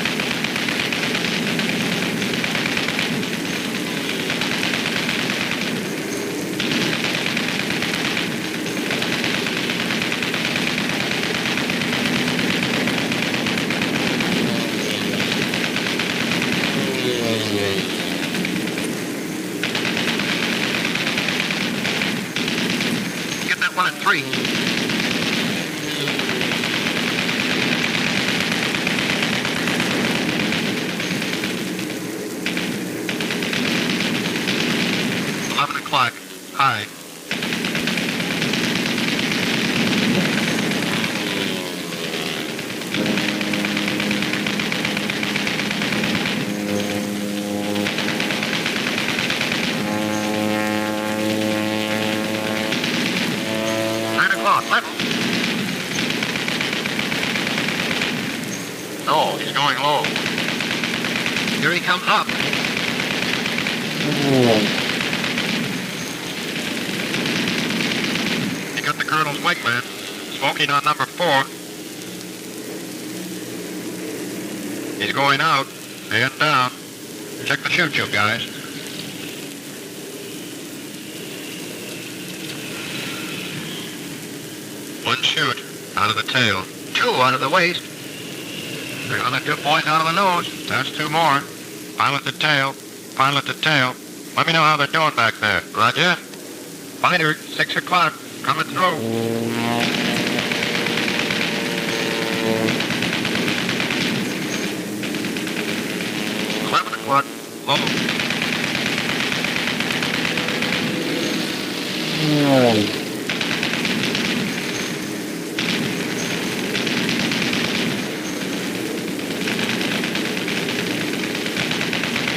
Get that one at 3. High. Level. No, he's going low. Here he comes up. Got the colonel's wingman, smoking on number 4. He's going out, and down. Check the shoot, you guys. One shoot out of the tail. 2 out of the waist. There's another 2 points out of the nose. That's 2 more. Pilot the tail. Pilot the tail. Let me know how they're doing back there. Roger. Fighter, 6 o'clock. Coming through. 11 o'clock. Low.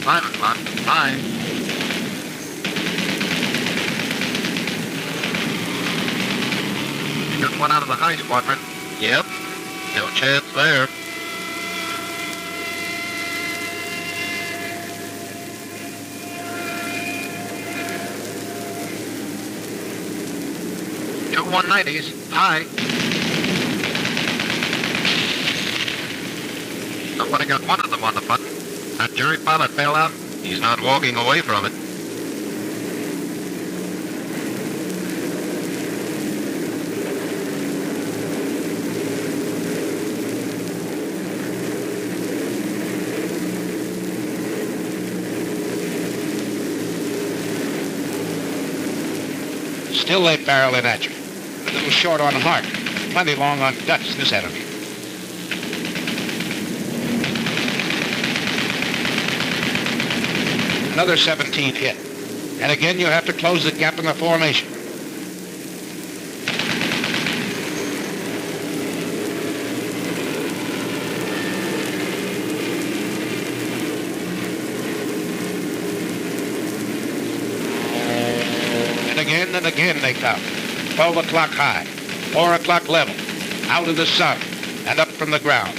Five o'clock. 5. Just one out of the high squadron. Yep. No chance there. Two 190s. High. Somebody got one of them on the button. That jury pilot fell out. He's not walking away from it. Still they barrel in at you. A little short on heart. Plenty long on guts, this enemy. Another 17 hit. And again you have to close the gap in the formation. And again they come. 12 o'clock high, 4 o'clock level, out of the sun, and up from the ground.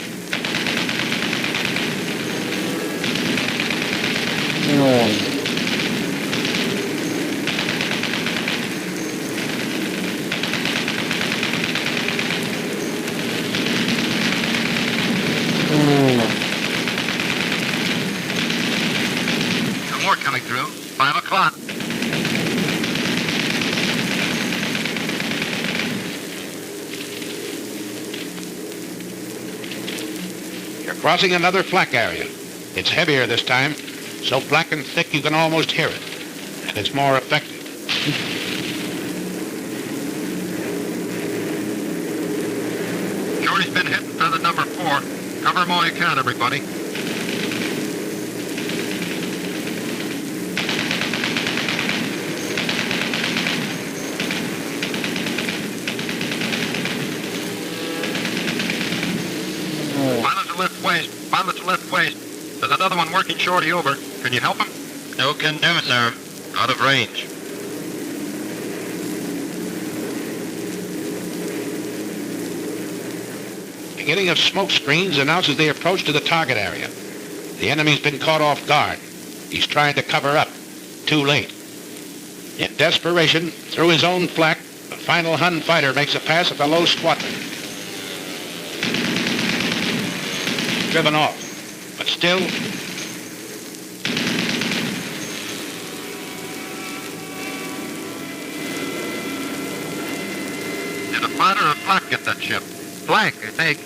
No more coming through. 5 o'clock. Crossing another flak area. It's heavier this time, so black and thick you can almost hear it, and it's more effective. Shorty's been hit in front of number 4. Cover them all you can, everybody. Pilot's left waist. There's another one working Shorty over. Can you help him? No can do, sir. Out of range. Beginning of smoke screens announces the approach to the target area. The enemy's been caught off guard. He's trying to cover up. Too late. In desperation, through his own flak, the final Hun fighter makes a pass at the low squadron. He's driven off, but still... Did a fighter or flak get that ship? Flak, I think.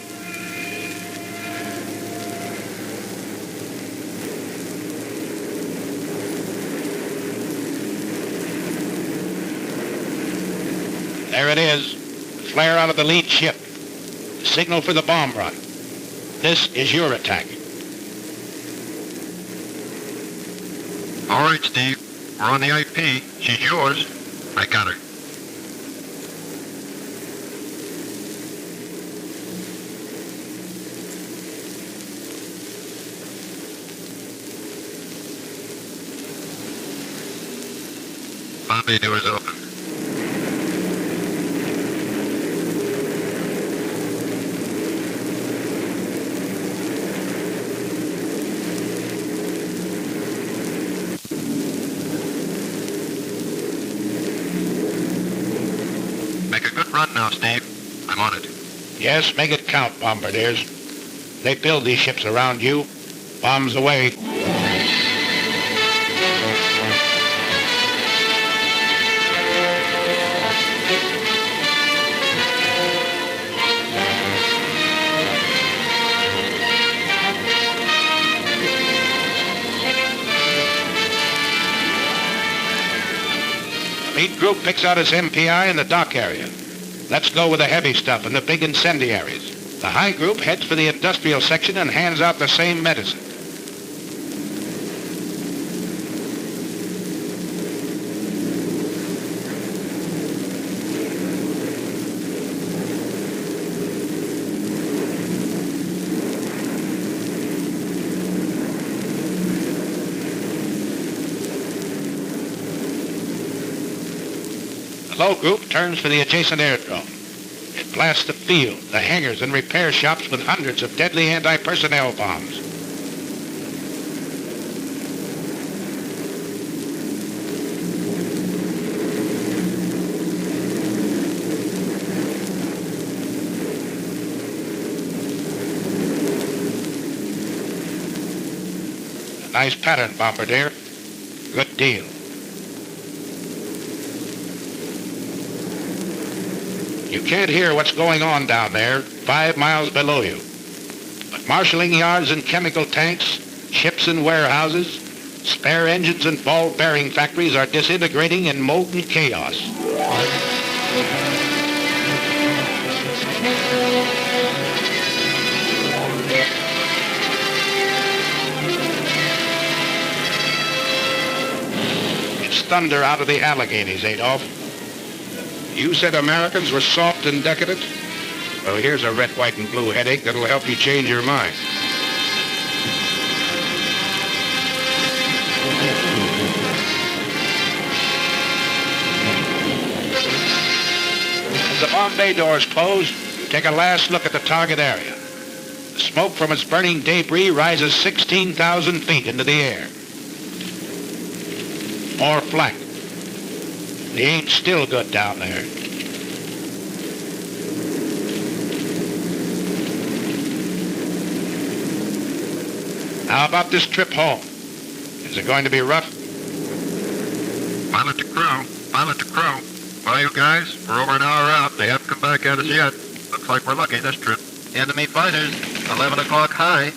There it is, the flare out of the lead ship. The signal for the bomb run. This is your attack. All right, Steve. We're on the IP. She's yours. I got her. Lobby doors open. Make a good run now, Steve. I'm on it. Yes, make it count, bombardiers. They build these ships around you. Bombs away. Lead group picks out its MPI in the dock area. Let's go with the heavy stuff and the big incendiaries. The high group heads for the industrial section and hands out the same medicine. The low group turns for the adjacent airdrome. It blasts the field, the hangars, and repair shops with hundreds of deadly anti-personnel bombs. A nice pattern, bombardier. Good deal. You can't hear what's going on down there, 5 miles below you. But marshalling yards and chemical tanks, ships and warehouses, spare engines and ball bearing factories are disintegrating in molten chaos. It's thunder out of the Alleghenies, Adolf. You said Americans were soft and decadent? Well, here's a red, white, and blue headache that'll help you change your mind. As the bomb bay doors close, you take a last look at the target area. The smoke from its burning debris rises 16,000 feet into the air. More flak. The aim's still good down there. How about this trip home? Is it going to be rough? Pilot to crew. Pilot to crew. Well, you guys, we're over an hour out. They haven't come back at us yet. Looks like we're lucky this trip. Enemy fighters, 11 o'clock high.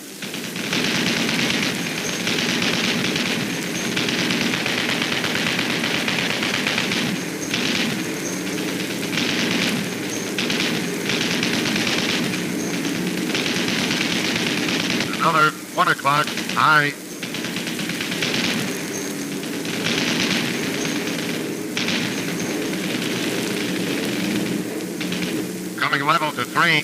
Another 1 o'clock high. Coming level to 3.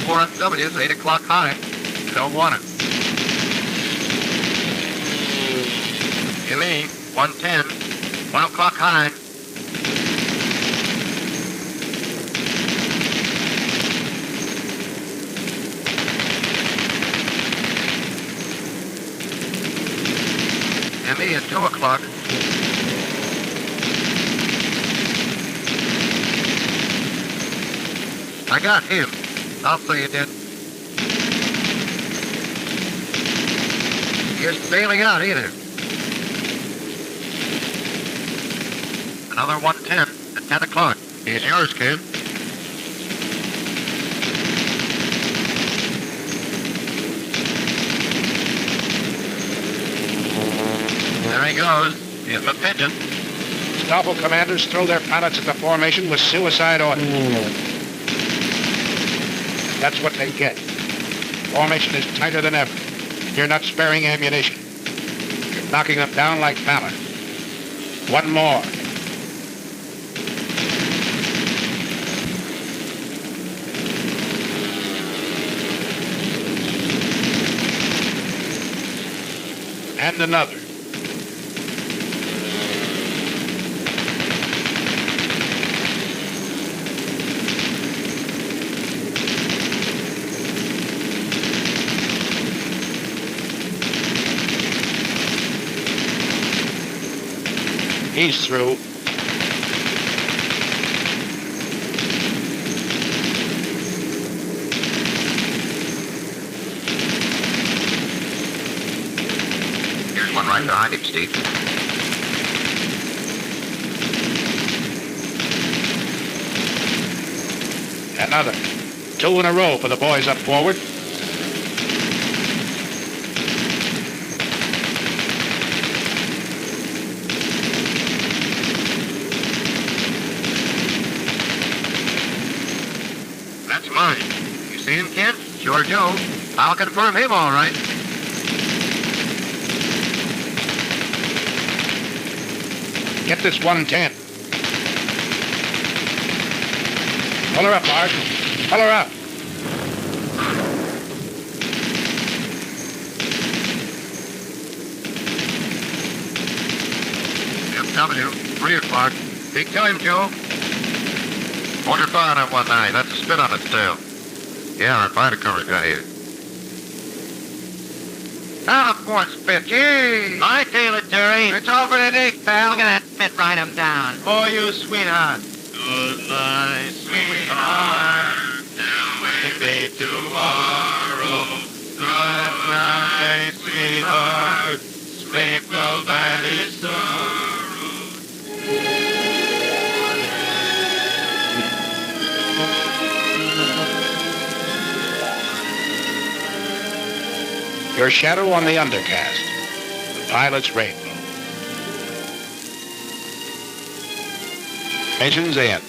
4 SWs, 8 o'clock high. Don't want it. Elaine, 110. 12 o'clock high. Me at 2 o'clock. I got him. I'll say you did. He isn't bailing out either. Another 110 at 10 o'clock. He's yours, kid. There he goes. He's a pigeon. Naval commanders throw their pilots at the formation with suicide orders. That's what they get. Formation is tighter than ever. You're not sparing ammunition. You're knocking them down like mallets. One more. And another. He's through. Here's one right behind him, Steve. Another. 2 in a row for the boys up forward. That's mine. You see him, kid? Sure do. I'll confirm him all right. Get this 110. Pull her up, Art. Pull her up. FW, 3 o'clock. Big time, Joe. Hold your fire on that one eye. That's a spit on its tail. Yeah, our fighter cover got here. Ah, poor spit. Gee! I tail it, Terry. It's over the dick, pal. Look at that spit ride him down. For you, sweetheart. Good night, sweetheart. Till we meet tomorrow. Good night, sweetheart. Sleep well by this sorrow. Your shadow on the undercast. The pilot's rainbow. Mission's end,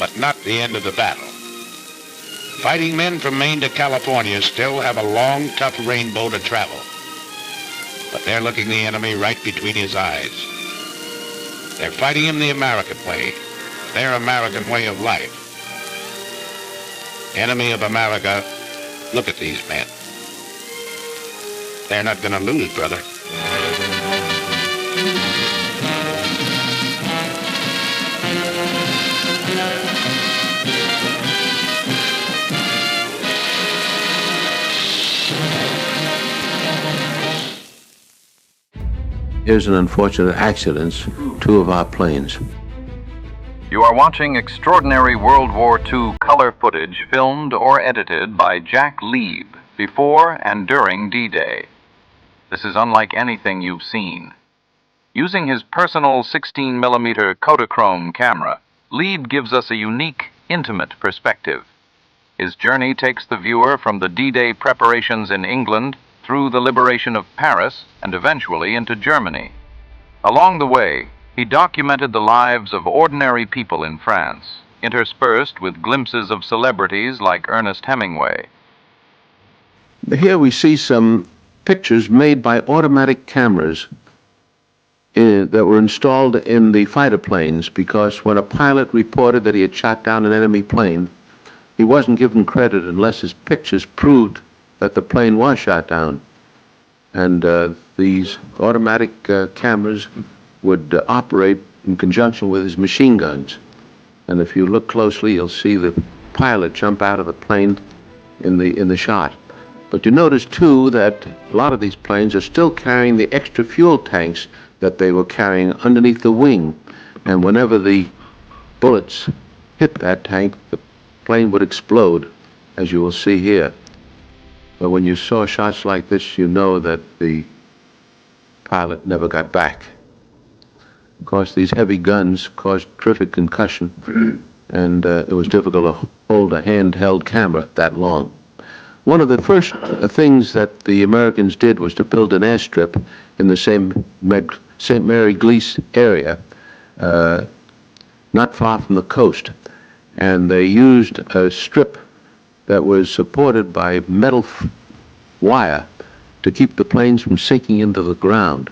but not the end of the battle. Fighting men from Maine to California still have a long, tough rainbow to travel. But they're looking the enemy right between his eyes. They're fighting him the American way, their American way of life. Enemy of America, look at these men. They're not gonna lose, brother. Here's an unfortunate accident, 2 of our planes. You are watching extraordinary World War II color footage filmed or edited by Jack Lieb before and during D-Day. This is unlike anything you've seen. Using his personal 16mm Kodachrome camera, Lieb gives us a unique, intimate perspective. His journey takes the viewer from the D-Day preparations in England through the liberation of Paris and eventually into Germany. Along the way, he documented the lives of ordinary people in France, interspersed with glimpses of celebrities like Ernest Hemingway. Here we see some pictures made by automatic cameras that were installed in the fighter planes, because when a pilot reported that he had shot down an enemy plane, he wasn't given credit unless his pictures proved that the plane was shot down. And these automatic cameras would operate in conjunction with his machine guns. And if you look closely, you'll see the pilot jump out of the plane in the shot. But you notice too that a lot of these planes are still carrying the extra fuel tanks that they were carrying underneath the wing. And whenever the bullets hit that tank, the plane would explode, as you will see here. But when you saw shots like this, you know that the pilot never got back. Of course, these heavy guns caused terrific concussion, and it was difficult to hold a handheld camera that long. One of the first things that the Americans did was to build an airstrip in the St. Mary Glees area, not far from the coast. And they used a strip that was supported by metal wire to keep the planes from sinking into the ground.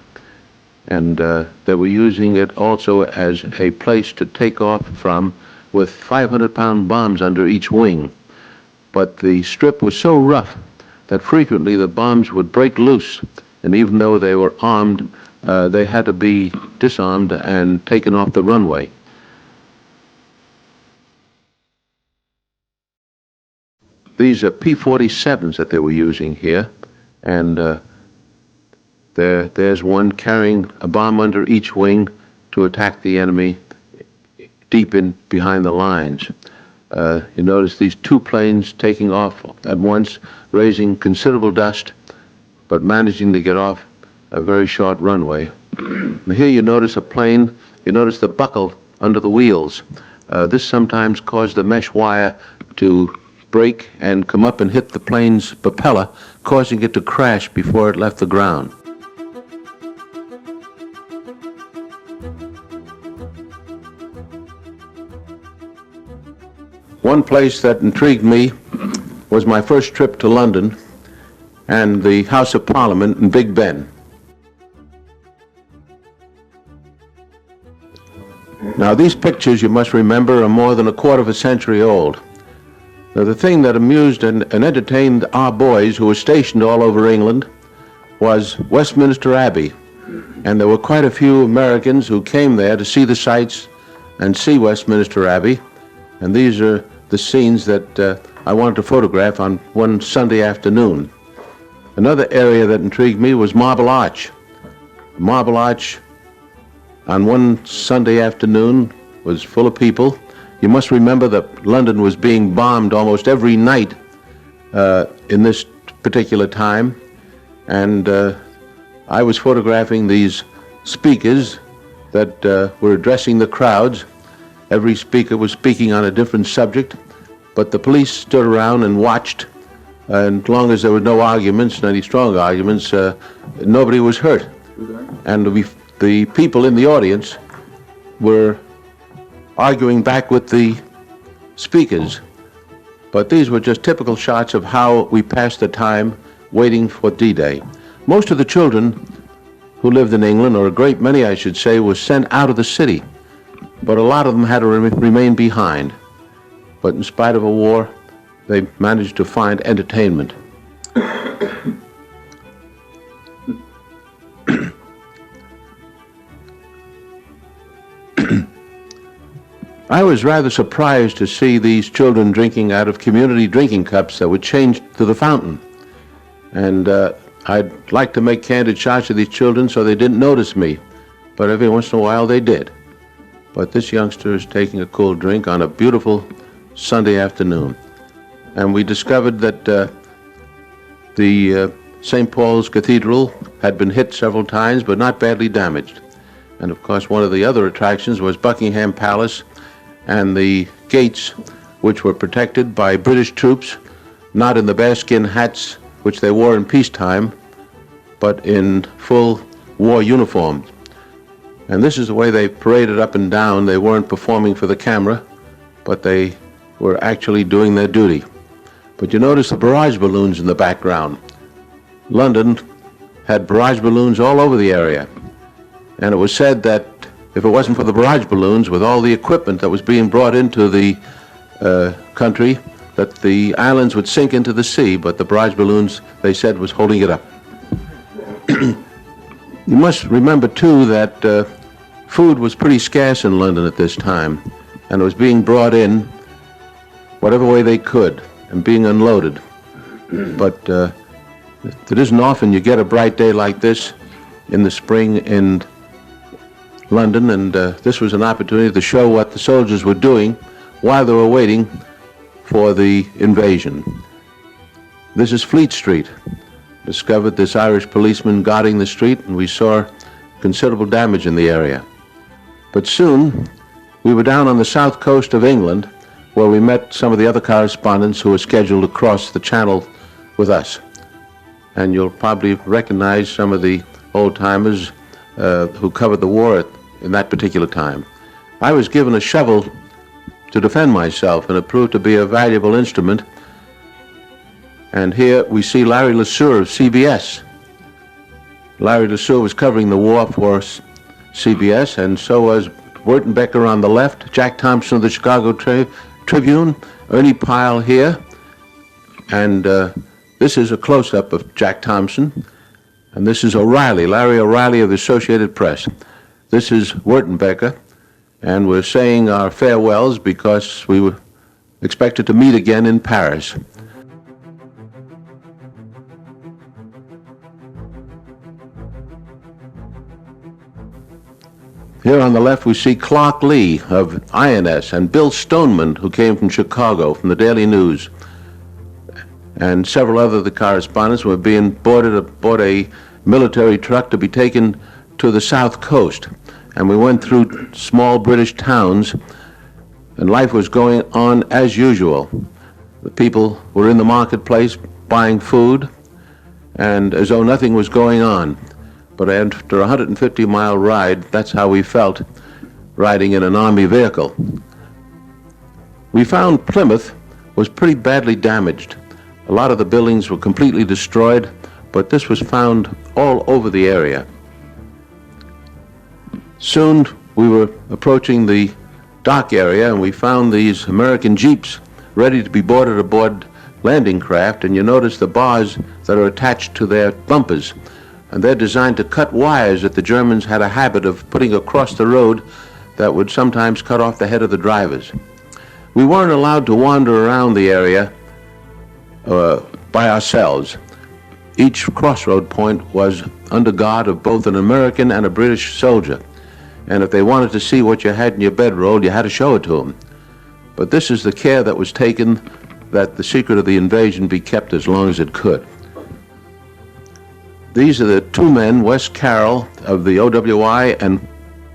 And they were using it also as a place to take off from with 500-pound bombs under each wing. But the strip was so rough that frequently the bombs would break loose, and even though they were armed, they had to be disarmed and taken off the runway. These are P-47s that they were using here, and there's one carrying a bomb under each wing to attack the enemy deep in behind the lines. You notice these two planes taking off at once, raising considerable dust, but managing to get off a very short runway. Here you notice a plane, you notice the buckle under the wheels. This sometimes caused the mesh wire to break and come up and hit the plane's propeller, causing it to crash before it left the ground. One place that intrigued me was my first trip to London and the House of Parliament in Big Ben. Now, these pictures, you must remember, are more than a quarter of a century old. Now, the thing that amused and entertained our boys who were stationed all over England was Westminster Abbey. And there were quite a few Americans who came there to see the sights and see Westminster Abbey. And these are the scenes that I wanted to photograph on one Sunday afternoon. Another area that intrigued me was Marble Arch. Marble Arch on one Sunday afternoon was full of people. You must remember that London was being bombed almost every night in this particular time. And I was photographing these speakers that were addressing the crowds. Every speaker was speaking on a different subject, but the police stood around and watched, and as long as there were no arguments, any strong arguments, nobody was hurt. And the people in the audience were arguing back with the speakers. But these were just typical shots of how we passed the time waiting for D-Day. Most of the children who lived in England, or a great many I should say, were sent out of the city. But a lot of them had to remain behind. But in spite of a war, they managed to find entertainment. I was rather surprised to see these children drinking out of community drinking cups that were changed to the fountain. And I'd like to make candid shots of these children so they didn't notice me, but every once in a while they did. But this youngster is taking a cool drink on a beautiful Sunday afternoon. And we discovered that the St. Paul's Cathedral had been hit several times, but not badly damaged. And of course, one of the other attractions was Buckingham Palace and the gates, which were protected by British troops, not in the bearskin hats which they wore in peacetime, but in full war uniforms. And this is the way they paraded up and down. They weren't performing for the camera, but they were actually doing their duty. But you notice the barrage balloons in the background. London had barrage balloons all over the area. And it was said that if it wasn't for the barrage balloons, with all the equipment that was being brought into the country, that the islands would sink into the sea, but the barrage balloons, they said, was holding it up. You must remember, too, that Food was pretty scarce in London at this time, and it was being brought in whatever way they could and being unloaded. But it isn't often you get a bright day like this in the spring in London, and this was an opportunity to show what the soldiers were doing while they were waiting for the invasion. This is Fleet Street. Discovered this Irish policeman guarding the street, and we saw considerable damage in the area. But soon, we were down on the south coast of England, where we met some of the other correspondents who were scheduled to cross the channel with us. And you'll probably recognize some of the old-timers who covered the war in that particular time. I was given a shovel to defend myself, and it proved to be a valuable instrument. And here we see Larry LeSueur of CBS. Larry LeSueur was covering the war for CBS, and so was Wertenbecker on the left, Jack Thompson of the Chicago Tribune, Ernie Pyle here, and this is a close-up of Jack Thompson, and this is O'Reilly, Larry O'Reilly of the Associated Press. This is Wertenbecker, and we're saying our farewells because we were expected to meet again in Paris. Here on the left we see Clark Lee of INS and Bill Stoneman, who came from Chicago, from the Daily News. And several other of the correspondents were being boarded aboard a military truck to be taken to the south coast. And we went through small British towns, and life was going on as usual. The people were in the marketplace buying food, and as though nothing was going on. But after a 150-mile ride, that's how we felt riding in an Army vehicle. We found Plymouth was pretty badly damaged. A lot of the buildings were completely destroyed, but this was found all over the area. Soon we were approaching the dock area, and we found these American jeeps ready to be boarded aboard landing craft, and you notice the bars that are attached to their bumpers. And they're designed to cut wires that the Germans had a habit of putting across the road that would sometimes cut off the head of the drivers. We weren't allowed to wander around the area by ourselves. Each crossroad point was under guard of both an American and a British soldier. And if they wanted to see what you had in your bedroll, you had to show it to them. But this is the care that was taken that the secret of the invasion be kept as long as it could. These are the two men, Wes Carroll of the OWI and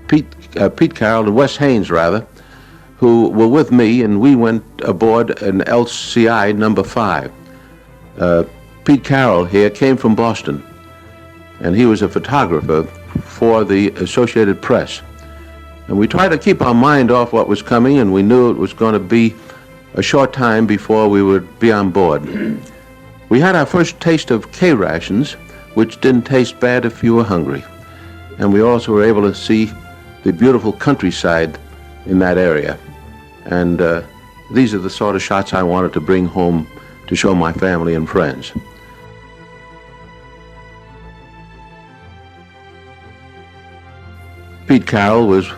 Pete Carroll and Wes Haynes, rather, who were with me, and we went aboard an LCI number 5. Pete Carroll here came from Boston, and he was a photographer for the Associated Press. And we tried to keep our mind off what was coming, and we knew it was going to be a short time before we would be on board. We had our first taste of K-rations, which didn't taste bad if you were hungry. And we also were able to see the beautiful countryside in that area. And these are the sort of shots I wanted to bring home to show my family and friends. Pete Carroll was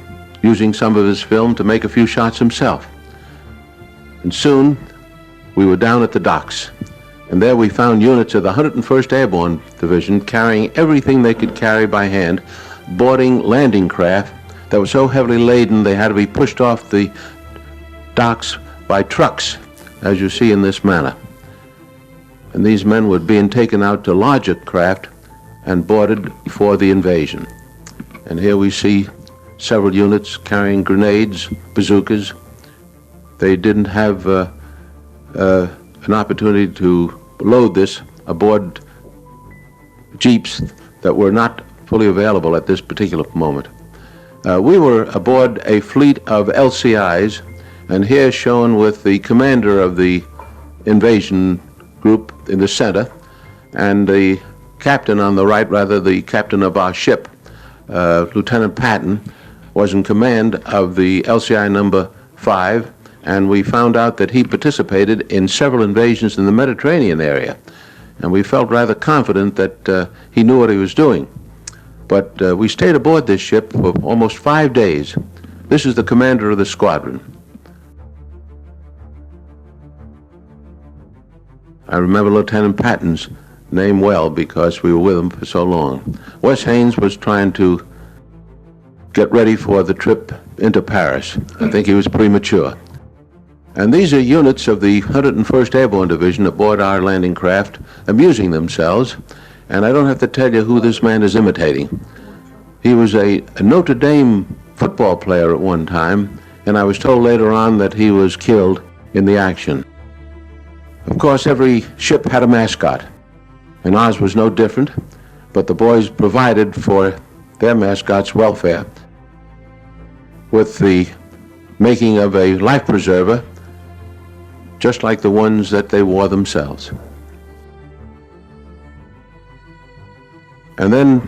using some of his film to make a few shots himself. And soon we were down at the docks. And there we found units of the 101st Airborne Division carrying everything they could carry by hand, boarding landing craft that were so heavily laden they had to be pushed off the docks by trucks, as you see in this manner. And these men were being taken out to larger craft and boarded for the invasion. And here we see several units carrying grenades, bazookas. They didn't have an opportunity to load this aboard jeeps that were not fully available at this particular moment. We were aboard a fleet of LCIs, and here shown with the commander of the invasion group in the center, and the captain on the right, rather the captain of our ship, Lieutenant Patton, was in command of the LCI number 5, and we found out that he participated in several invasions in the Mediterranean area, and we felt rather confident that he knew what he was doing. But we stayed aboard this ship for almost 5 days. This is the commander of the squadron. I remember Lieutenant Patton's name well because we were with him for so long. Wes Haynes was trying to get ready for the trip into Paris. I think he was premature. And these are units of the 101st Airborne Division aboard our landing craft, amusing themselves. And I don't have to tell you who this man is imitating. He was a Notre Dame football player at one time, and I was told later on that he was killed in the action. Of course, every ship had a mascot, and ours was no different, but the boys provided for their mascot's welfare with the making of a life preserver, just like the ones that they wore themselves. And then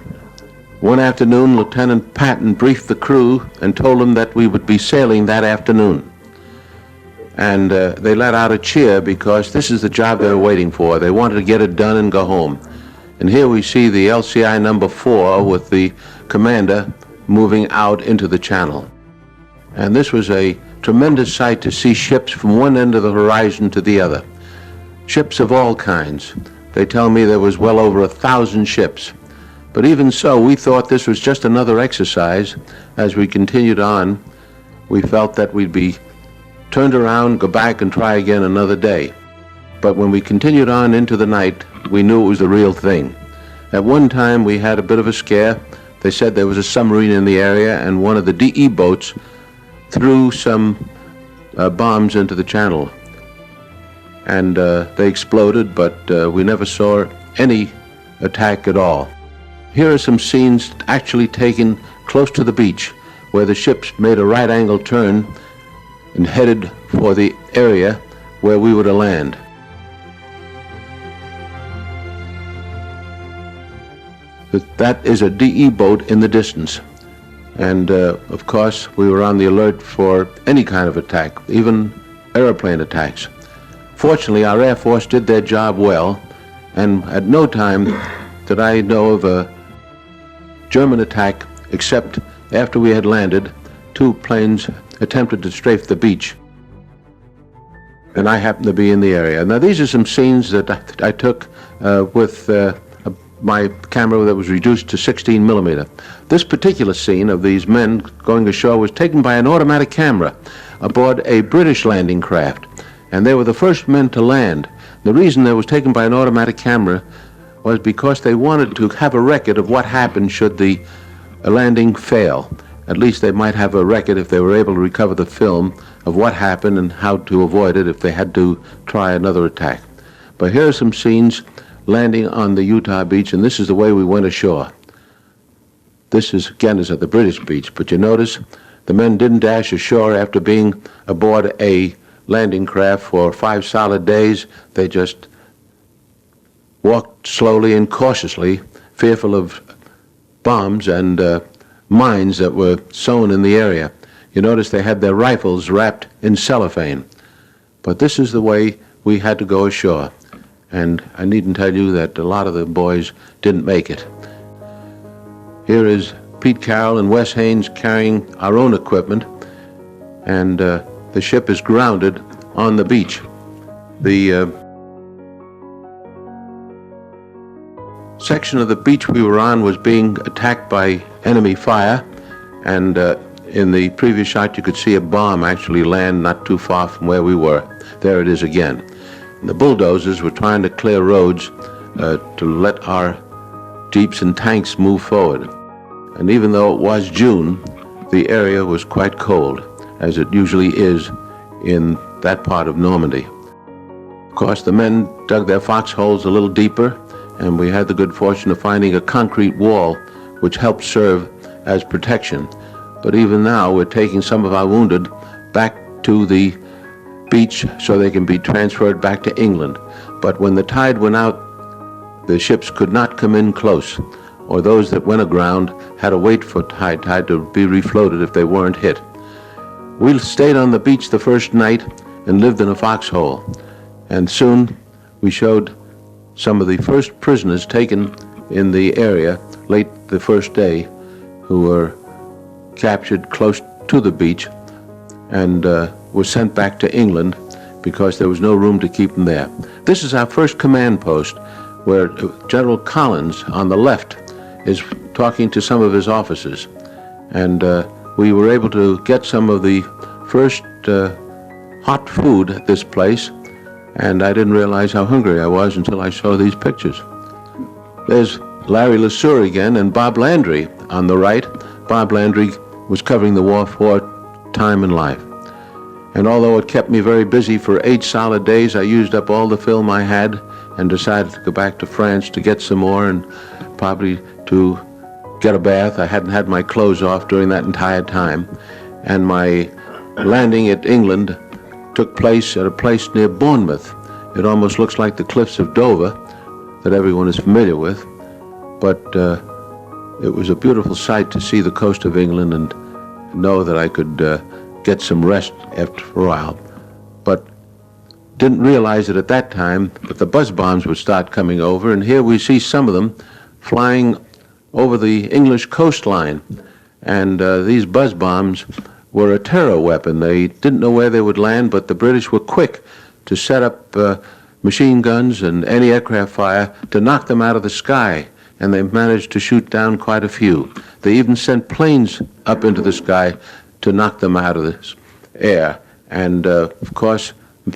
one afternoon, Lieutenant Patton briefed the crew and told them that we would be sailing that afternoon. And they let out a cheer because this is the job they were waiting for. They wanted to get it done and go home. And here we see the LCI number 4 with the commander moving out into the channel. And this was a tremendous sight to see ships from one end of the horizon to the other. Ships of all kinds. They tell me there was well over 1,000 ships. But even so, we thought this was just another exercise. As we continued on, we felt that we'd be turned around, go back and try again another day. But when we continued on into the night, we knew it was the real thing. At one time, we had a bit of a scare. They said there was a submarine in the area, and one of the DE boats threw some bombs into the channel. And they exploded, but we never saw any attack at all. Here are some scenes actually taken close to the beach, where the ships made a right-angle turn and headed for the area where we were to land. That is a DE boat in the distance. And of course, we were on the alert for any kind of attack, even airplane attacks. Fortunately, our Air Force did their job well, and at no time did I know of a German attack, except after we had landed, 2 planes attempted to strafe the beach, and I happened to be in the area. Now, these are some scenes that I took with my camera that was reduced to 16 millimeter. This particular scene of these men going ashore was taken by an automatic camera aboard a British landing craft, and they were the first men to land. The reason it was taken by an automatic camera was because they wanted to have a record of what happened should the landing fail. At least they might have a record if they were able to recover the film of what happened and how to avoid it if they had to try another attack. But here are some scenes landing on the Utah beach, and this is the way we went ashore. This is, again, is at the British beach, but you notice the men didn't dash ashore after being aboard a landing craft for 5 solid days. They just walked slowly and cautiously, fearful of bombs and mines that were sown in the area. You notice they had their rifles wrapped in cellophane. But this is the way we had to go ashore. And I needn't tell you that a lot of the boys didn't make it. Here is Pete Carroll and Wes Haynes carrying our own equipment, and the ship is grounded on the beach. The section of the beach we were on was being attacked by enemy fire, and in the previous shot you could see a bomb actually land not too far from where we were. There it is again. And the bulldozers were trying to clear roads to let our jeeps and tanks move forward. And even though it was June, the area was quite cold, as it usually is in that part of Normandy. Of course, the men dug their foxholes a little deeper, and we had the good fortune of finding a concrete wall which helped serve as protection. But even now, we're taking some of our wounded back to the beach so they can be transferred back to England. But when the tide went out, the ships could not come in close, or those that went aground had to wait for high tide to be refloated if they weren't hit. We stayed on the beach the first night and lived in a foxhole, and soon we showed some of the first prisoners taken in the area late the first day who were captured close to the beach and were sent back to England because there was no room to keep them there. This is our first command post, where General Collins on the left is talking to some of his officers. And we were able to get some of the first hot food at this place, and I didn't realize how hungry I was until I saw these pictures. There's Larry LeSueur again and Bob Landry on the right. Bob Landry was covering the war for Time and Life. And although it kept me very busy for 8 solid days, I used up all the film I had and decided to go back to France to get some more and probably to get a bath. I hadn't had my clothes off during that entire time. And my landing at England took place at a place near Bournemouth. It almost looks like the cliffs of Dover that everyone is familiar with. But it was a beautiful sight to see the coast of England and know that I could get some rest after a while. But didn't realize it at that time, but the buzz bombs would start coming over, and here we see some of them flying over the English coastline. And these buzz bombs were a terror weapon. They didn't know where they would land, but the British were quick to set up machine guns and anti-aircraft fire to knock them out of the sky, and they managed to shoot down quite a few. They even sent planes up into the sky to knock them out of the air. And of course,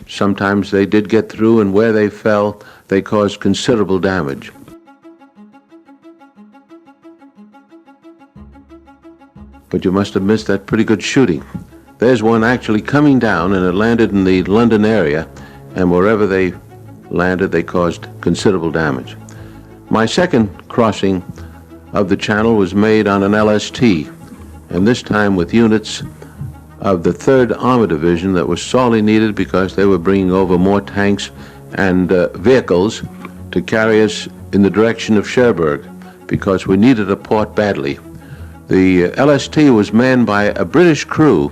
sometimes they did get through, and where they fell, they caused considerable damage. But you must have missed that pretty good shooting. There's one actually coming down, and it landed in the London area, and wherever they landed, they caused considerable damage. My second crossing of the Channel was made on an LST, and this time with units of the 3rd Armor Division that was sorely needed because they were bringing over more tanks and vehicles to carry us in the direction of Cherbourg because we needed a port badly. The LST was manned by a British crew.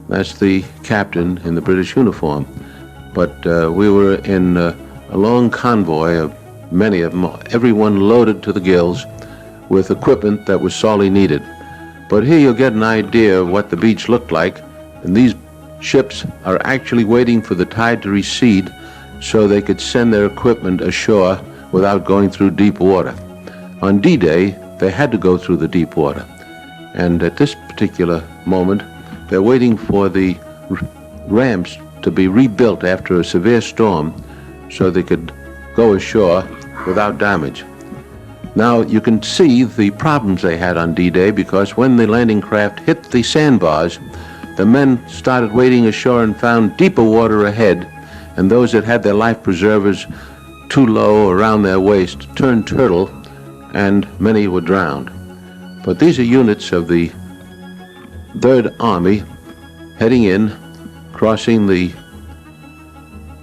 That's the captain in the British uniform. But we were in a long convoy of many of them, everyone loaded to the gills with equipment that was sorely needed. But here you'll get an idea of what the beach looked like, and these ships are actually waiting for the tide to recede so they could send their equipment ashore without going through deep water. On D-Day, they had to go through the deep water. And at this particular moment, they're waiting for the ramps to be rebuilt after a severe storm so they could go ashore without damage. Now, you can see the problems they had on D-Day because when the landing craft hit the sandbars, the men started wading ashore and found deeper water ahead, and those that had their life preservers too low around their waist turned turtle, and many were drowned. But these are units of the 3rd Army heading in, crossing the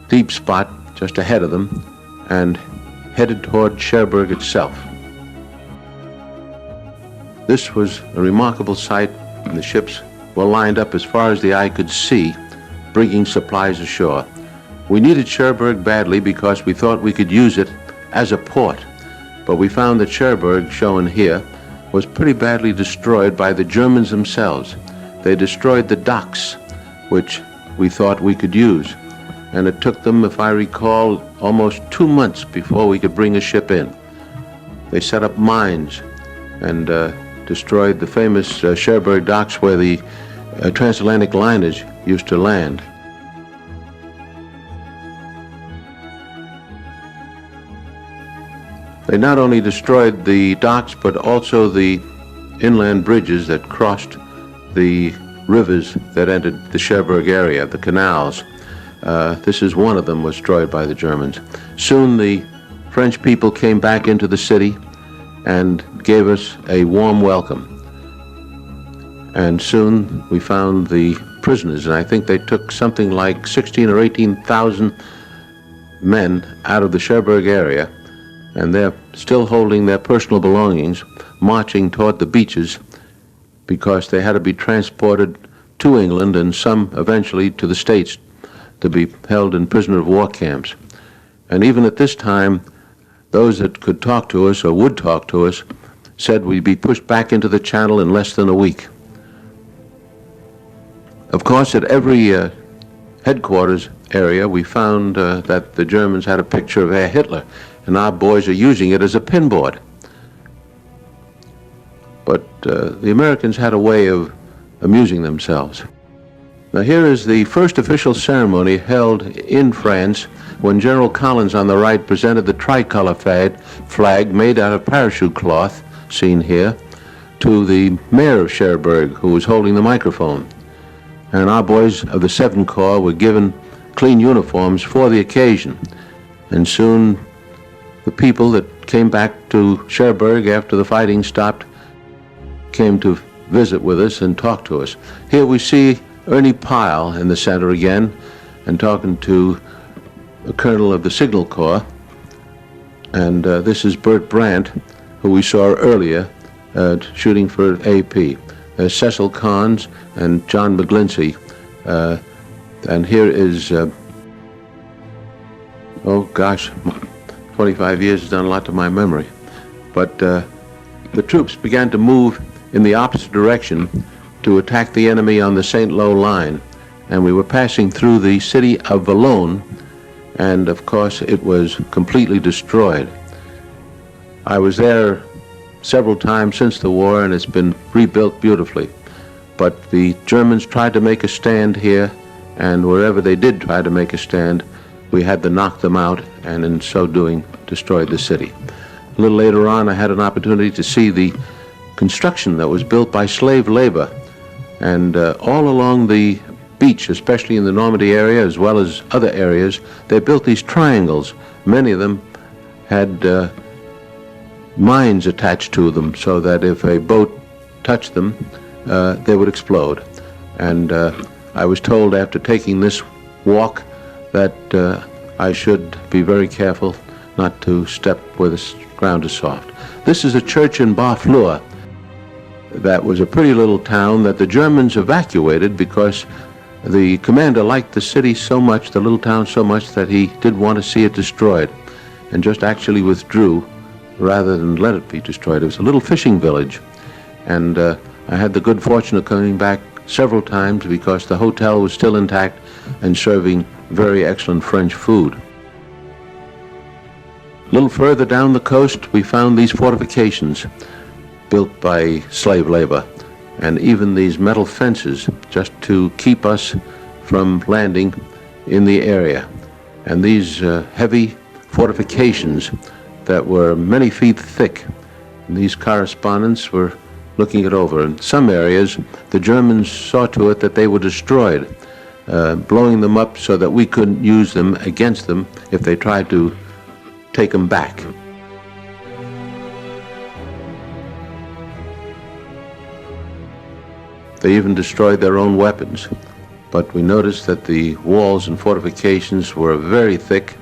deep spot just ahead of them, and headed toward Cherbourg itself. This was a remarkable sight, and the ships were lined up as far as the eye could see, bringing supplies ashore. We needed Cherbourg badly because we thought we could use it as a port, but we found that Cherbourg, shown here, was pretty badly destroyed by the Germans themselves. They destroyed the docks, which we thought we could use, and it took them, if I recall, almost 2 months before we could bring a ship in. They set up mines and destroyed the famous Cherbourg docks where the transatlantic liners used to land. They not only destroyed the docks, but also the inland bridges that crossed the rivers that entered the Cherbourg area, the canals. This is one of them was destroyed by the Germans. Soon the French people came back into the city and gave us a warm welcome. And soon we found the prisoners, and I think they took something like 16 or 18,000 men out of the Cherbourg area, and they're still holding their personal belongings, marching toward the beaches because they had to be transported to England and some eventually to the States to be held in prisoner of war camps. And even at this time, those that could talk to us or would talk to us said we'd be pushed back into the channel in less than a week. Of course, at every headquarters area, we found that the Germans had a picture of Herr Hitler, and our boys are using it as a pinboard. But the Americans had a way of amusing themselves. Now here is the first official ceremony held in France when General Collins on the right presented the tricolor flag made out of parachute cloth, seen here, to the mayor of Cherbourg, who was holding the microphone. And our boys of the 7th Corps were given clean uniforms for the occasion. And soon the people that came back to Cherbourg after the fighting stopped came to visit with us and talk to us. Here we see Ernie Pyle in the center again and talking to the colonel of the Signal Corps. And this is Bert Brandt, who we saw earlier shooting for AP. Cecil Carnes and John McGlinchey. And here is, oh gosh, 25 years has done a lot to my memory. But the troops began to move in the opposite direction to attack the enemy on the St. Lo line. And we were passing through the city of Valognes, and of course it was completely destroyed. I was there several times since the war, and it's been rebuilt beautifully. But the Germans tried to make a stand here, and wherever they did try to make a stand, we had to knock them out, and in so doing, destroyed the city. A little later on, I had an opportunity to see the construction that was built by slave labor. And all along the beach, especially in the Normandy area, as well as other areas, they built these triangles. Many of them had mines attached to them so that if a boat touched them, they would explode. And I was told after taking this walk that I should be very careful not to step where the ground is soft. This is a church in Barfleur. That was a pretty little town that the Germans evacuated because the commander liked the city so much, the little town so much, that he didn't want to see it destroyed, and just actually withdrew rather than let it be destroyed. It was a little fishing village, and I had the good fortune of coming back several times because the hotel was still intact and serving very excellent French food. A little further down the coast, we found these fortifications built by slave labor, and even these metal fences just to keep us from landing in the area. And these heavy fortifications that were many feet thick, and these correspondents were looking it over. In some areas, the Germans saw to it that they were destroyed, blowing them up so that we couldn't use them against them if they tried to take them back. They even destroyed their own weapons. But we noticed that the walls and fortifications were very thick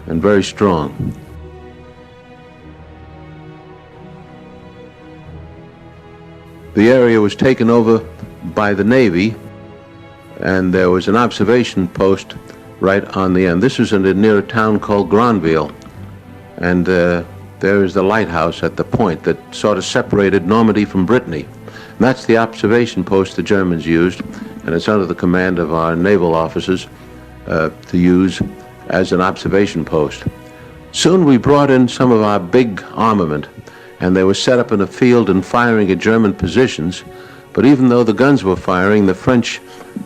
and very strong. The area was taken over by the Navy, and there was an observation post right on the end. This was near a town called Granville, and there is the lighthouse at the point that sort of separated Normandy from Brittany. And that's the observation post the Germans used, and it's under the command of our naval officers to use as an observation post. Soon we brought in some of our big armament, and they were set up in a field and firing at German positions. But even though the guns were firing, the French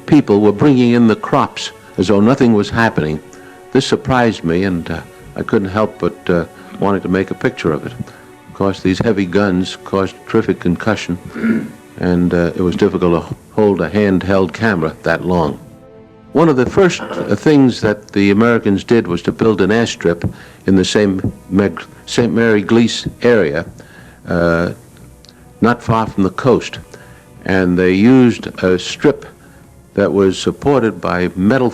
people were bringing in the crops as though nothing was happening. This surprised me, and I couldn't help but wanting to make a picture of it. Of course, these heavy guns caused terrific concussion, and it was difficult to hold a handheld camera that long. One of the first things that the Americans did was to build an airstrip in the St. Mary Glees area, not far from the coast. And they used a strip that was supported by metal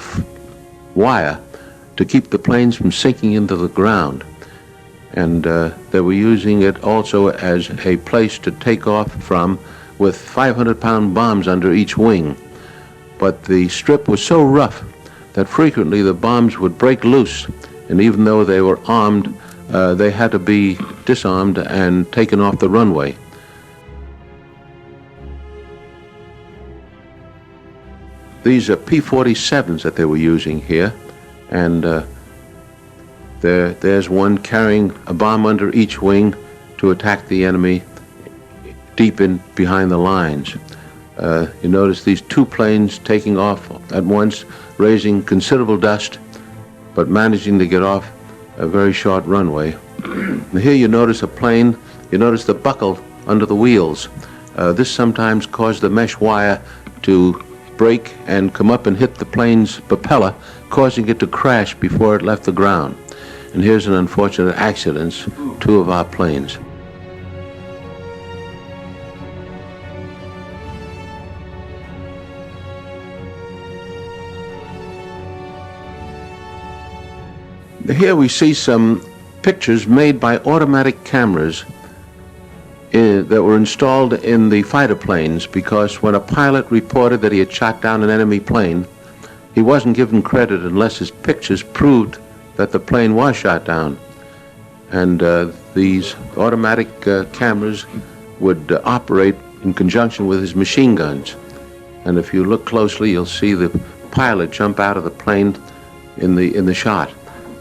wire to keep the planes from sinking into the ground. And they were using it also as a place to take off from with 500-pound bombs under each wing. But the strip was so rough that frequently the bombs would break loose, and even though they were armed they had to be disarmed and taken off the runway. These are P-47s that they were using here, and there's one carrying a bomb under each wing to attack the enemy deep in behind the lines. You notice these two planes taking off at once, raising considerable dust, but managing to get off a very short runway. Here you notice a plane, you notice the buckle under the wheels. This sometimes caused the mesh wire to break and come up and hit the plane's propeller, causing it to crash before it left the ground. And here's an unfortunate accident, two of our planes. Here we see some pictures made by automatic cameras that were installed in the fighter planes, because when a pilot reported that he had shot down an enemy plane, he wasn't given credit unless his pictures proved that the plane was shot down. And these automatic cameras would operate in conjunction with his machine guns. And if you look closely, you'll see the pilot jump out of the plane in the shot.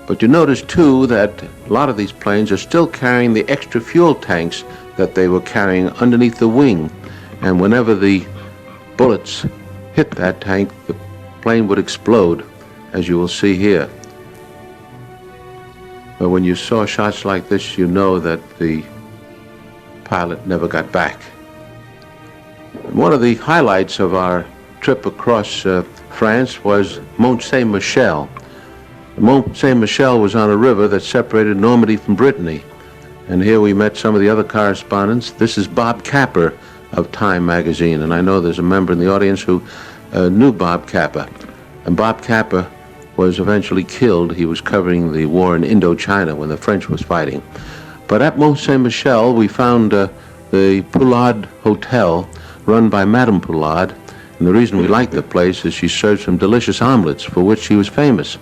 But you notice too that a lot of these planes are still carrying the extra fuel tanks that they were carrying underneath the wing, and whenever the bullets hit that tank, the plane would explode, as you will see here. But when you saw shots like this, you know that the pilot never got back. One of the highlights of our trip across France was Mont Saint-Michel. Mont Saint-Michel was on a river that separated Normandy from Brittany. And here we met some of the other correspondents. This is Bob Capper of Time magazine, and I know there's a member in the audience who knew Bob Capper. And Bob Capper was eventually killed. He was covering the war in Indochina when the French was fighting. But at Mont Saint-Michel, we found the Poulard Hotel, run by Madame Poulard. And the reason we liked the place is she served some delicious omelets for which she was famous.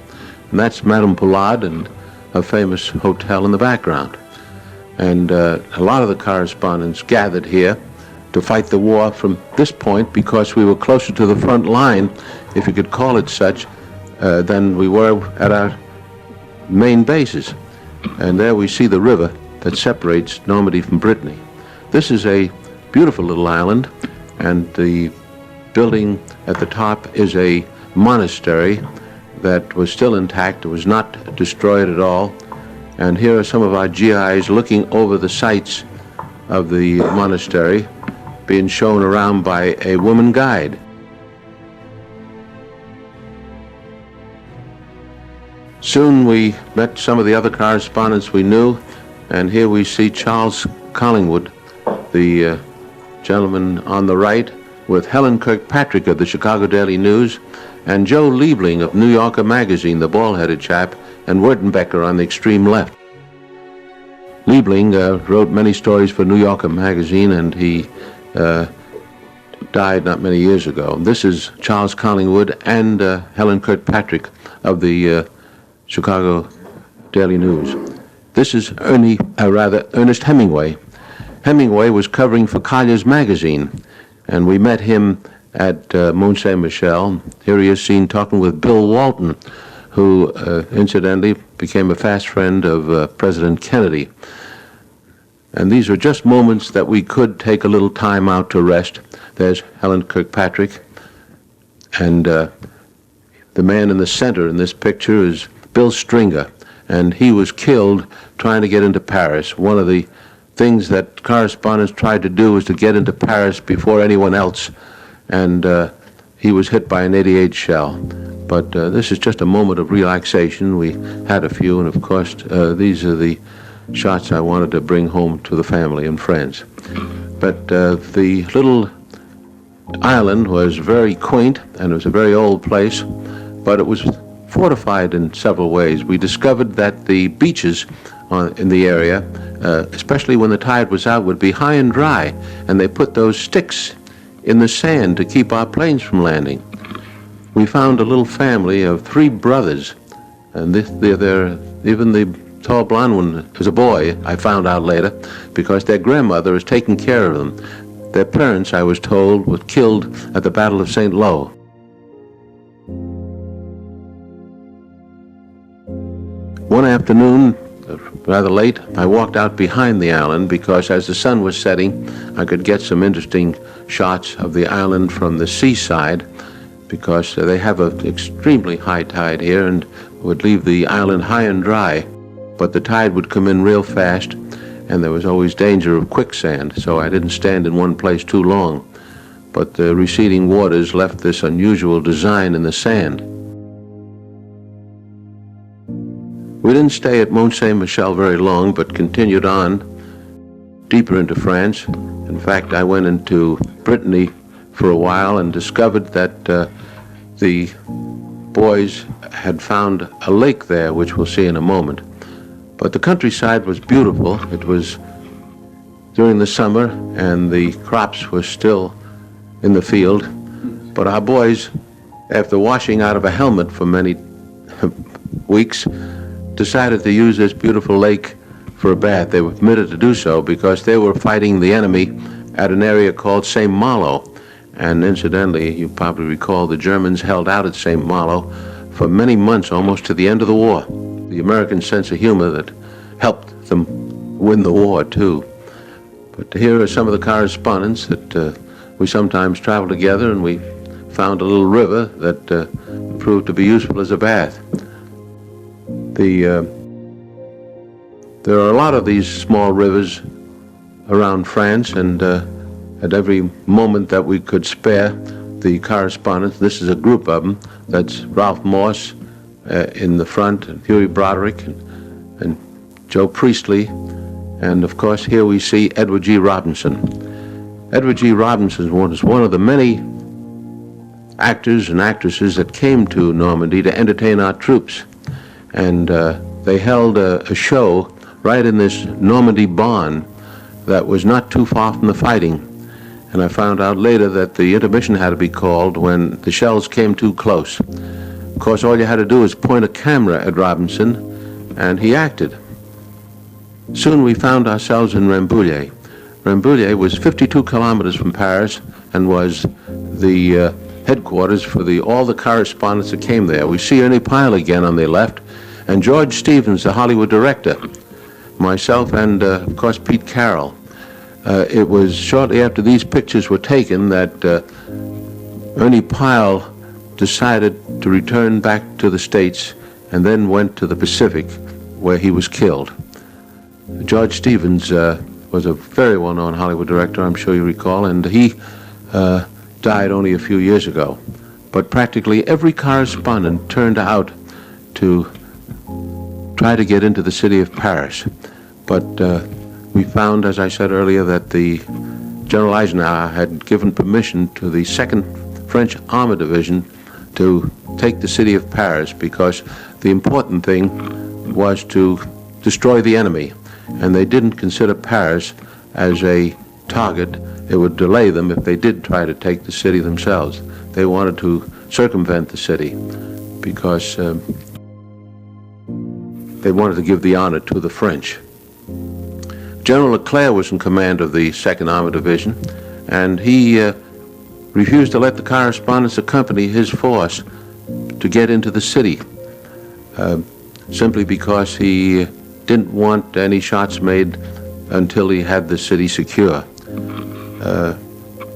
And that's Madame Poulard and a famous hotel in the background. And a lot of the correspondents gathered here to fight the war from this point, because we were closer to the front line, if you could call it such, than we were at our main bases. And there we see the river that separates Normandy from Brittany. This is a beautiful little island, and the building at the top is a monastery that was still intact. It was not destroyed at all. And here are some of our GIs looking over the sights of the monastery, being shown around by a woman guide. Soon we met some of the other correspondents we knew, and here we see Charles Collingwood, the gentleman on the right, with Helen Kirkpatrick of the Chicago Daily News, and Joe Liebling of New Yorker magazine, the bald-headed chap, and Wertenbecker on the extreme left. Liebling wrote many stories for New Yorker magazine, and he died not many years ago. This is Charles Collingwood and Helen Kirkpatrick of the Chicago Daily News. This is Ernest Hemingway. Hemingway was covering for Collier's magazine, and we met him at Mont Saint-Michel. Here he is seen talking with Bill Walton, who incidentally became a fast friend of President Kennedy. And these are just moments that we could take a little time out to rest. There's Helen Kirkpatrick, and the man in the center in this picture is Bill Stringer, and he was killed trying to get into Paris. One of the things that correspondents tried to do was to get into Paris before anyone else, and he was hit by an 88 shell. But this is just a moment of relaxation. We had a few, and of course, these are the shots I wanted to bring home to the family and friends. But the little island was very quaint, and it was a very old place, but it was fortified in several ways. We discovered that the beaches in the area, especially when the tide was out, would be high and dry, and they put those sticks in the sand to keep our planes from landing. We found a little family of 3 brothers, and even tall blonde one is a boy, I found out later, because their grandmother is taking care of them. Their parents, I was told, were killed at the Battle of St. Lo. One afternoon, rather late, I walked out behind the island because as the sun was setting, I could get some interesting shots of the island from the seaside, because they have an extremely high tide here and would leave the island high and dry, but the tide would come in real fast and there was always danger of quicksand, so I didn't stand in one place too long. But the receding waters left this unusual design in the sand. We didn't stay at Mont Saint-Michel very long, but continued on deeper into France. In fact, I went into Brittany for a while and discovered that the boys had found a lake there, which we'll see in a moment. But the countryside was beautiful. It was during the summer and the crops were still in the field. But our boys, after washing out of a helmet for many weeks, decided to use this beautiful lake for a bath. They were permitted to do so because they were fighting the enemy at an area called St. Malo. And incidentally, you probably recall the Germans held out at St. Malo for many months, almost to the end of the war. The American sense of humor that helped them win the war, too. But here are some of the correspondence that we sometimes travel together, and we found a little river that proved to be useful as a bath. There are a lot of these small rivers around France, and at every moment that we could spare the correspondence. This is a group of them. That's Ralph Morse in the front, and Huey Broderick, and Joe Priestley, and of course here we see Edward G. Robinson. Edward G. Robinson was one of the many actors and actresses that came to Normandy to entertain our troops, and they held a show right in this Normandy barn that was not too far from the fighting. And I found out later that the intermission had to be called when the shells came too close. Of course, all you had to do was point a camera at Robinson, and he acted. Soon we found ourselves in Rambouillet. Rambouillet was 52 kilometers from Paris and was the headquarters for all the correspondents that came there. We see Ernie Pyle again on the left, and George Stevens, the Hollywood director, myself, and of course Pete Carroll. It was shortly after these pictures were taken that Ernie Pyle decided to return back to the States and then went to the Pacific, where he was killed. George Stevens was a very well-known Hollywood director, I'm sure you recall, and he died only a few years ago. But practically every correspondent turned out to try to get into the city of Paris. But we found, as I said earlier, that the General Eisenhower had given permission to the 2nd French Armor Division to take the city of Paris, because the important thing was to destroy the enemy, and they didn't consider Paris as a target. It would delay them if they did try to take the city themselves. They wanted to circumvent the city because they wanted to give the honor to the French. General Leclerc was in command of the 2nd Armored Division, and he refused to let the correspondents accompany his force to get into the city, simply because he didn't want any shots made until he had the city secure.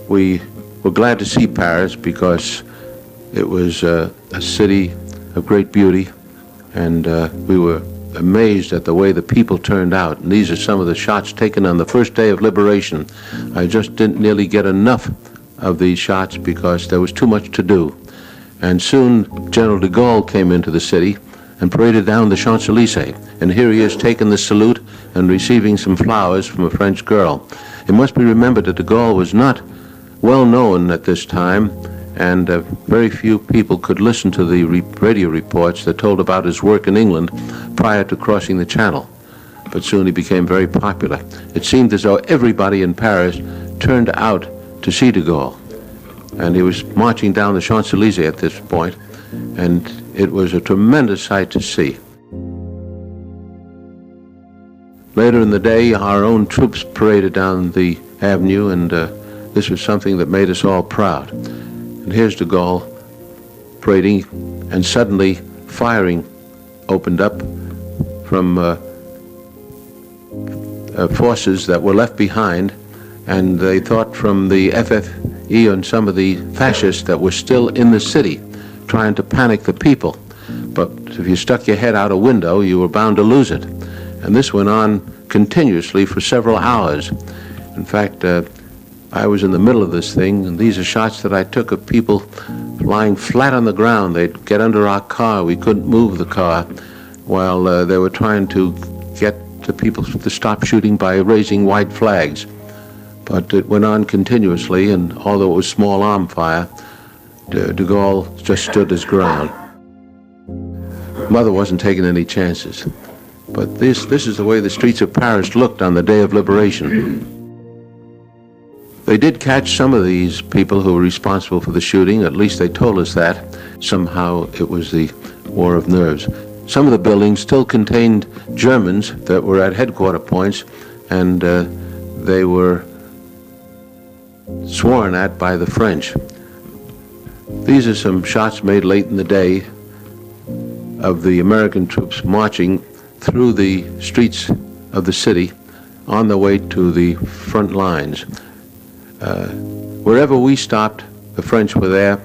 We were glad to see Paris because it was a city of great beauty, and we were amazed at the way the people turned out. And these are some of the shots taken on the first day of liberation. I just didn't nearly get enough of these shots because there was too much to do. And soon General de Gaulle came into the city and paraded down the Champs-Élysées. And here he is taking the salute and receiving some flowers from a French girl. It must be remembered that de Gaulle was not well known at this time, and very few people could listen to the radio reports that told about his work in England prior to crossing the Channel. But soon he became very popular. It seemed as though everybody in Paris turned out to see de Gaulle. And he was marching down the Champs-Élysées at this point, and it was a tremendous sight to see. Later in the day, our own troops paraded down the avenue, and this was something that made us all proud. And here's de Gaulle parading, and suddenly firing opened up from forces that were left behind, and they thought from the FFE and some of the fascists that were still in the city trying to panic the people. But if you stuck your head out a window, you were bound to lose it. And this went on continuously for several hours. In fact, I was in the middle of this thing, and these are shots that I took of people lying flat on the ground. They'd get under our car. We couldn't move the car while they were trying to get the people to stop shooting by raising white flags. But it went on continuously, and although it was small arm fire, de Gaulle just stood his ground. Mother wasn't taking any chances. But this is the way the streets of Paris looked on the day of liberation. They did catch some of these people who were responsible for the shooting. At least they told us that. Somehow it was the war of nerves. Some of the buildings still contained Germans that were at headquarter points, and they were sworn at by the French. These are some shots made late in the day of the American troops marching through the streets of the city on the way to the front lines. Wherever we stopped, the French were there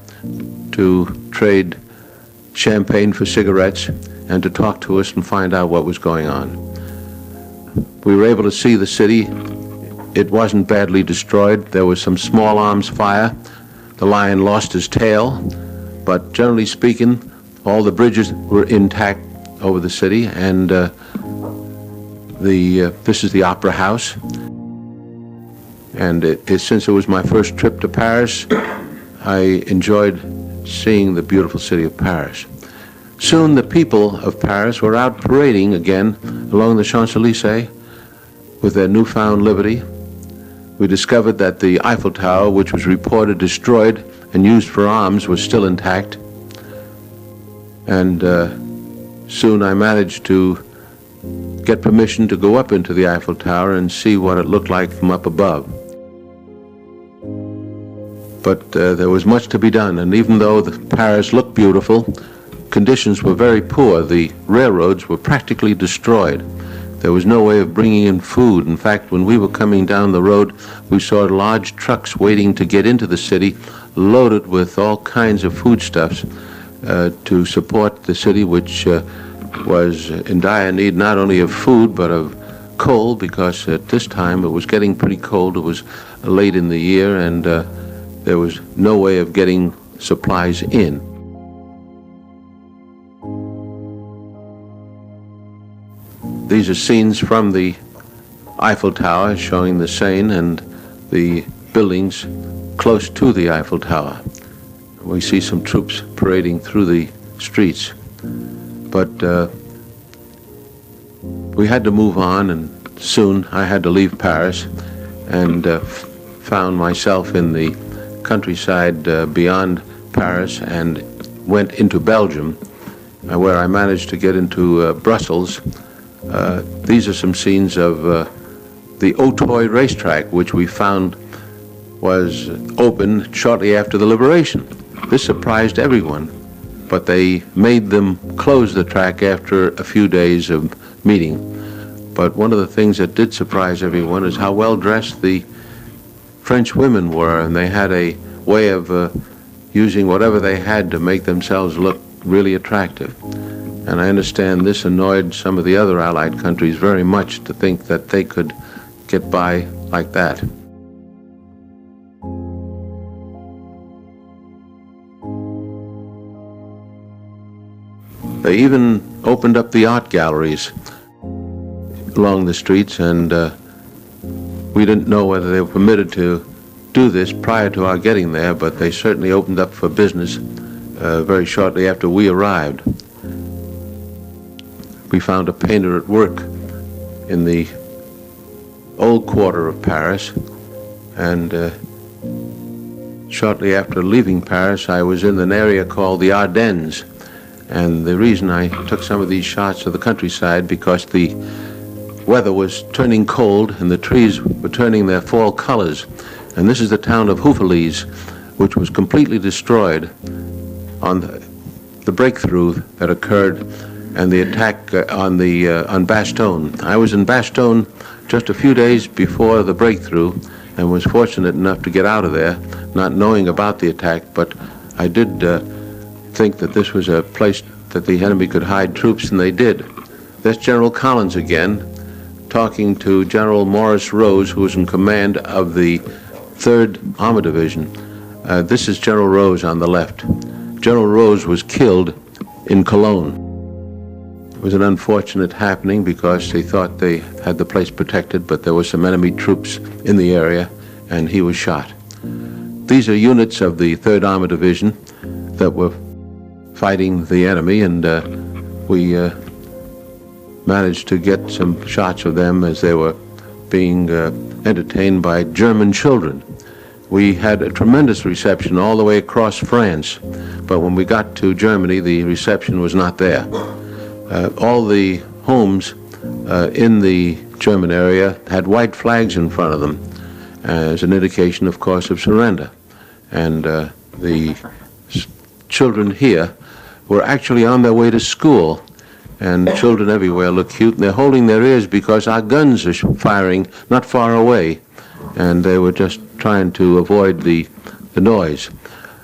to trade champagne for cigarettes and to talk to us and find out what was going on. We were able to see the city. It wasn't badly destroyed. There was some small arms fire. The lion lost his tail, but generally speaking, all the bridges were intact over the city, and this is the Opera House. And since it was my first trip to Paris, I enjoyed seeing the beautiful city of Paris. Soon the people of Paris were out parading again along the Champs-Élysées with their newfound liberty. We discovered that the Eiffel Tower, which was reported destroyed and used for arms, was still intact. And soon I managed to get permission to go up into the Eiffel Tower and see what it looked like from up above. But there was much to be done, and even though Paris looked beautiful, conditions were very poor. The railroads were practically destroyed. There was no way of bringing in food. In fact, when we were coming down the road, we saw large trucks waiting to get into the city, loaded with all kinds of foodstuffs to support the city, which was in dire need not only of food, but of coal, because at this time it was getting pretty cold. It was late in the year, and there was no way of getting supplies in. These are scenes from the Eiffel Tower showing the Seine and the buildings close to the Eiffel Tower. We see some troops parading through the streets. But we had to move on, and soon I had to leave Paris and found myself in the countryside beyond Paris and went into Belgium, where I managed to get into Brussels. These are some scenes of the Auteuil racetrack, which we found was open shortly after the liberation. This surprised everyone, but they made them close the track after a few days of meeting. But one of the things that did surprise everyone is how well dressed the French women were, and they had a way of using whatever they had to make themselves look really attractive. And I understand this annoyed some of the other Allied countries very much, to think that they could get by like that. They even opened up the art galleries along the streets, and we didn't know whether they were permitted to do this prior to our getting there, but they certainly opened up for business very shortly after we arrived. We found a painter at work in the old quarter of Paris, and shortly after leaving Paris, I was in an area called the Ardennes. And the reason I took some of these shots of the countryside, because the weather was turning cold and the trees were turning their fall colors. And this is the town of Houffalize, which was completely destroyed on the breakthrough that occurred and the attack on Bastogne. I was in Bastogne just a few days before the breakthrough and was fortunate enough to get out of there, not knowing about the attack, but I did think that this was a place that the enemy could hide troops, and they did. That's General Collins again, talking to General Morris Rose, who was in command of the 3rd Armor Division. This is General Rose on the left. General Rose was killed in Cologne. It was an unfortunate happening because they thought they had the place protected, but there were some enemy troops in the area, and he was shot. These are units of the 3rd Armor Division that were fighting the enemy, and we managed to get some shots of them as they were being entertained by German children. We had a tremendous reception all the way across France, but when we got to Germany, the reception was not there. All the homes in the German area had white flags in front of them as an indication, of course, of surrender. And the children here were actually on their way to school, and children everywhere look cute, and they're holding their ears because our guns are firing not far away, and they were just trying to avoid the noise.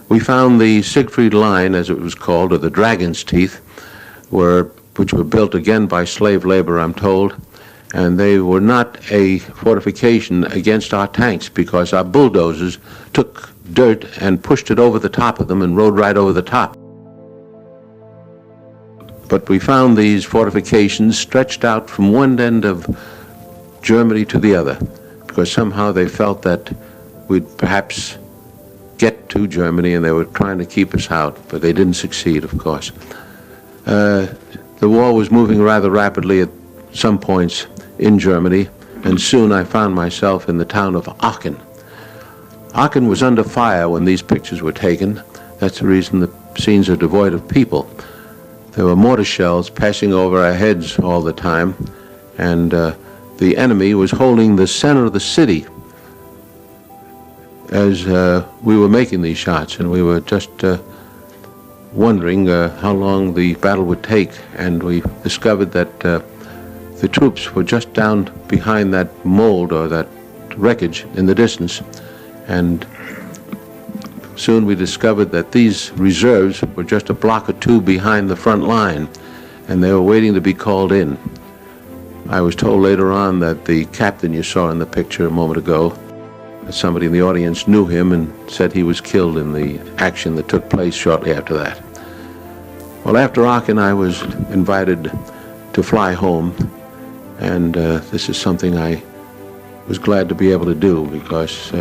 We found the Siegfried Line, as it was called, or the Dragon's Teeth, which were built again by slave labor, I'm told, and they were not a fortification against our tanks because our bulldozers took dirt and pushed it over the top of them and rode right over the top. But we found these fortifications stretched out from one end of Germany to the other, because somehow they felt that we'd perhaps get to Germany, and they were trying to keep us out, but they didn't succeed, of course. The war was moving rather rapidly at some points in Germany, and soon I found myself in the town of Aachen. Aachen was under fire when these pictures were taken. That's the reason the scenes are devoid of people. There were mortar shells passing over our heads all the time, and the enemy was holding the center of the city as we were making these shots, and we were just wondering how long the battle would take, and we discovered that the troops were just down behind that mold or that wreckage in the distance, and soon we discovered that these reserves were just a block or two behind the front line, and they were waiting to be called in. I was told later on that the captain you saw in the picture a moment ago, somebody in the audience knew him and said he was killed in the action that took place shortly after that. Well, after Aachen, I was invited to fly home, and this is something I was glad to be able to do, because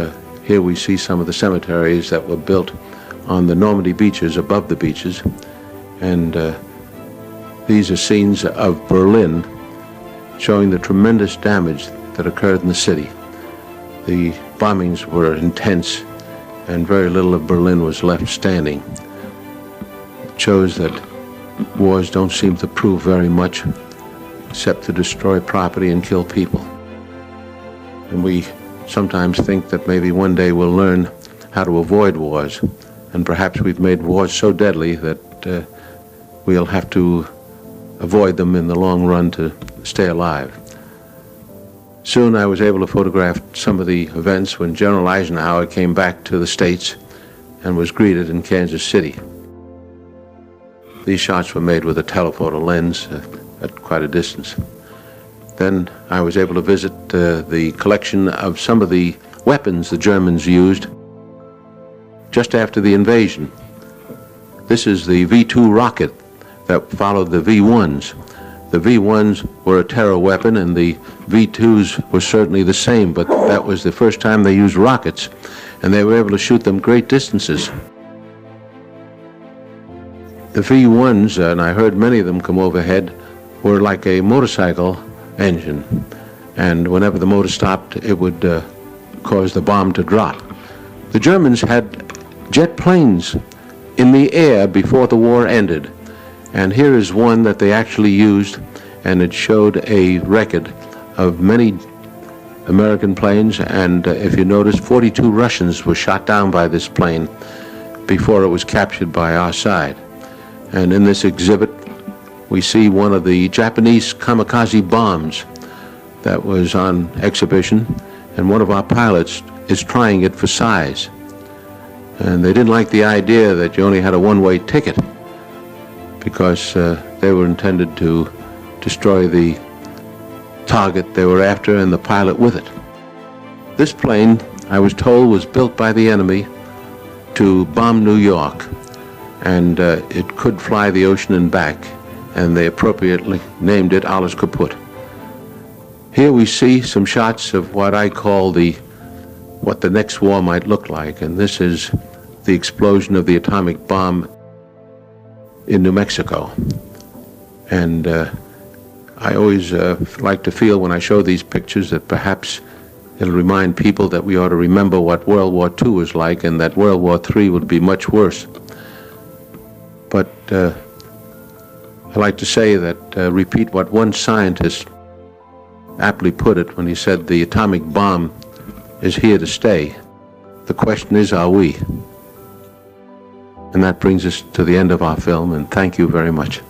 here we see some of the cemeteries that were built on the Normandy beaches, above the beaches, and these are scenes of Berlin showing the tremendous damage that occurred in the city. The bombings were intense, and very little of Berlin was left standing. It shows that wars don't seem to prove very much, except to destroy property and kill people. And we sometimes think that maybe one day we'll learn how to avoid wars, and perhaps we've made wars so deadly that we'll have to avoid them in the long run to stay alive. Soon I was able to photograph some of the events when General Eisenhower came back to the States and was greeted in Kansas City. These shots were made with a telephoto lens at quite a distance. Then I was able to visit the collection of some of the weapons the Germans used just after the invasion. This is the V-2 rocket that followed the V-1s. The V-1s were a terror weapon, and the V-2s were certainly the same, but that was the first time they used rockets, and they were able to shoot them great distances. The V-1s, and I heard many of them come overhead, were like a motorcycle engine, and whenever the motor stopped, it would cause the bomb to drop. The Germans had jet planes in the air before the war ended, and here is one that they actually used, and it showed a record of many American planes, and if you notice, 42 Russians were shot down by this plane before it was captured by our side. And in this exhibit, we see one of the Japanese kamikaze bombs that was on exhibition, and one of our pilots is trying it for size. And they didn't like the idea that you only had a one-way ticket, because they were intended to destroy the target they were after and the pilot with it. This plane, I was told, was built by the enemy to bomb New York, and it could fly the ocean and back, and they appropriately named it Alles Kaputt. Here we see some shots of what I call what the next war might look like, and this is the explosion of the atomic bomb in New Mexico. And I always like to feel when I show these pictures that perhaps it'll remind people that we ought to remember what World War II was like, and that World War III would be much worse. But I like to say that, repeat what one scientist aptly put it when he said, the atomic bomb is here to stay. The question is, are we? And that brings us to the end of our film, and thank you very much.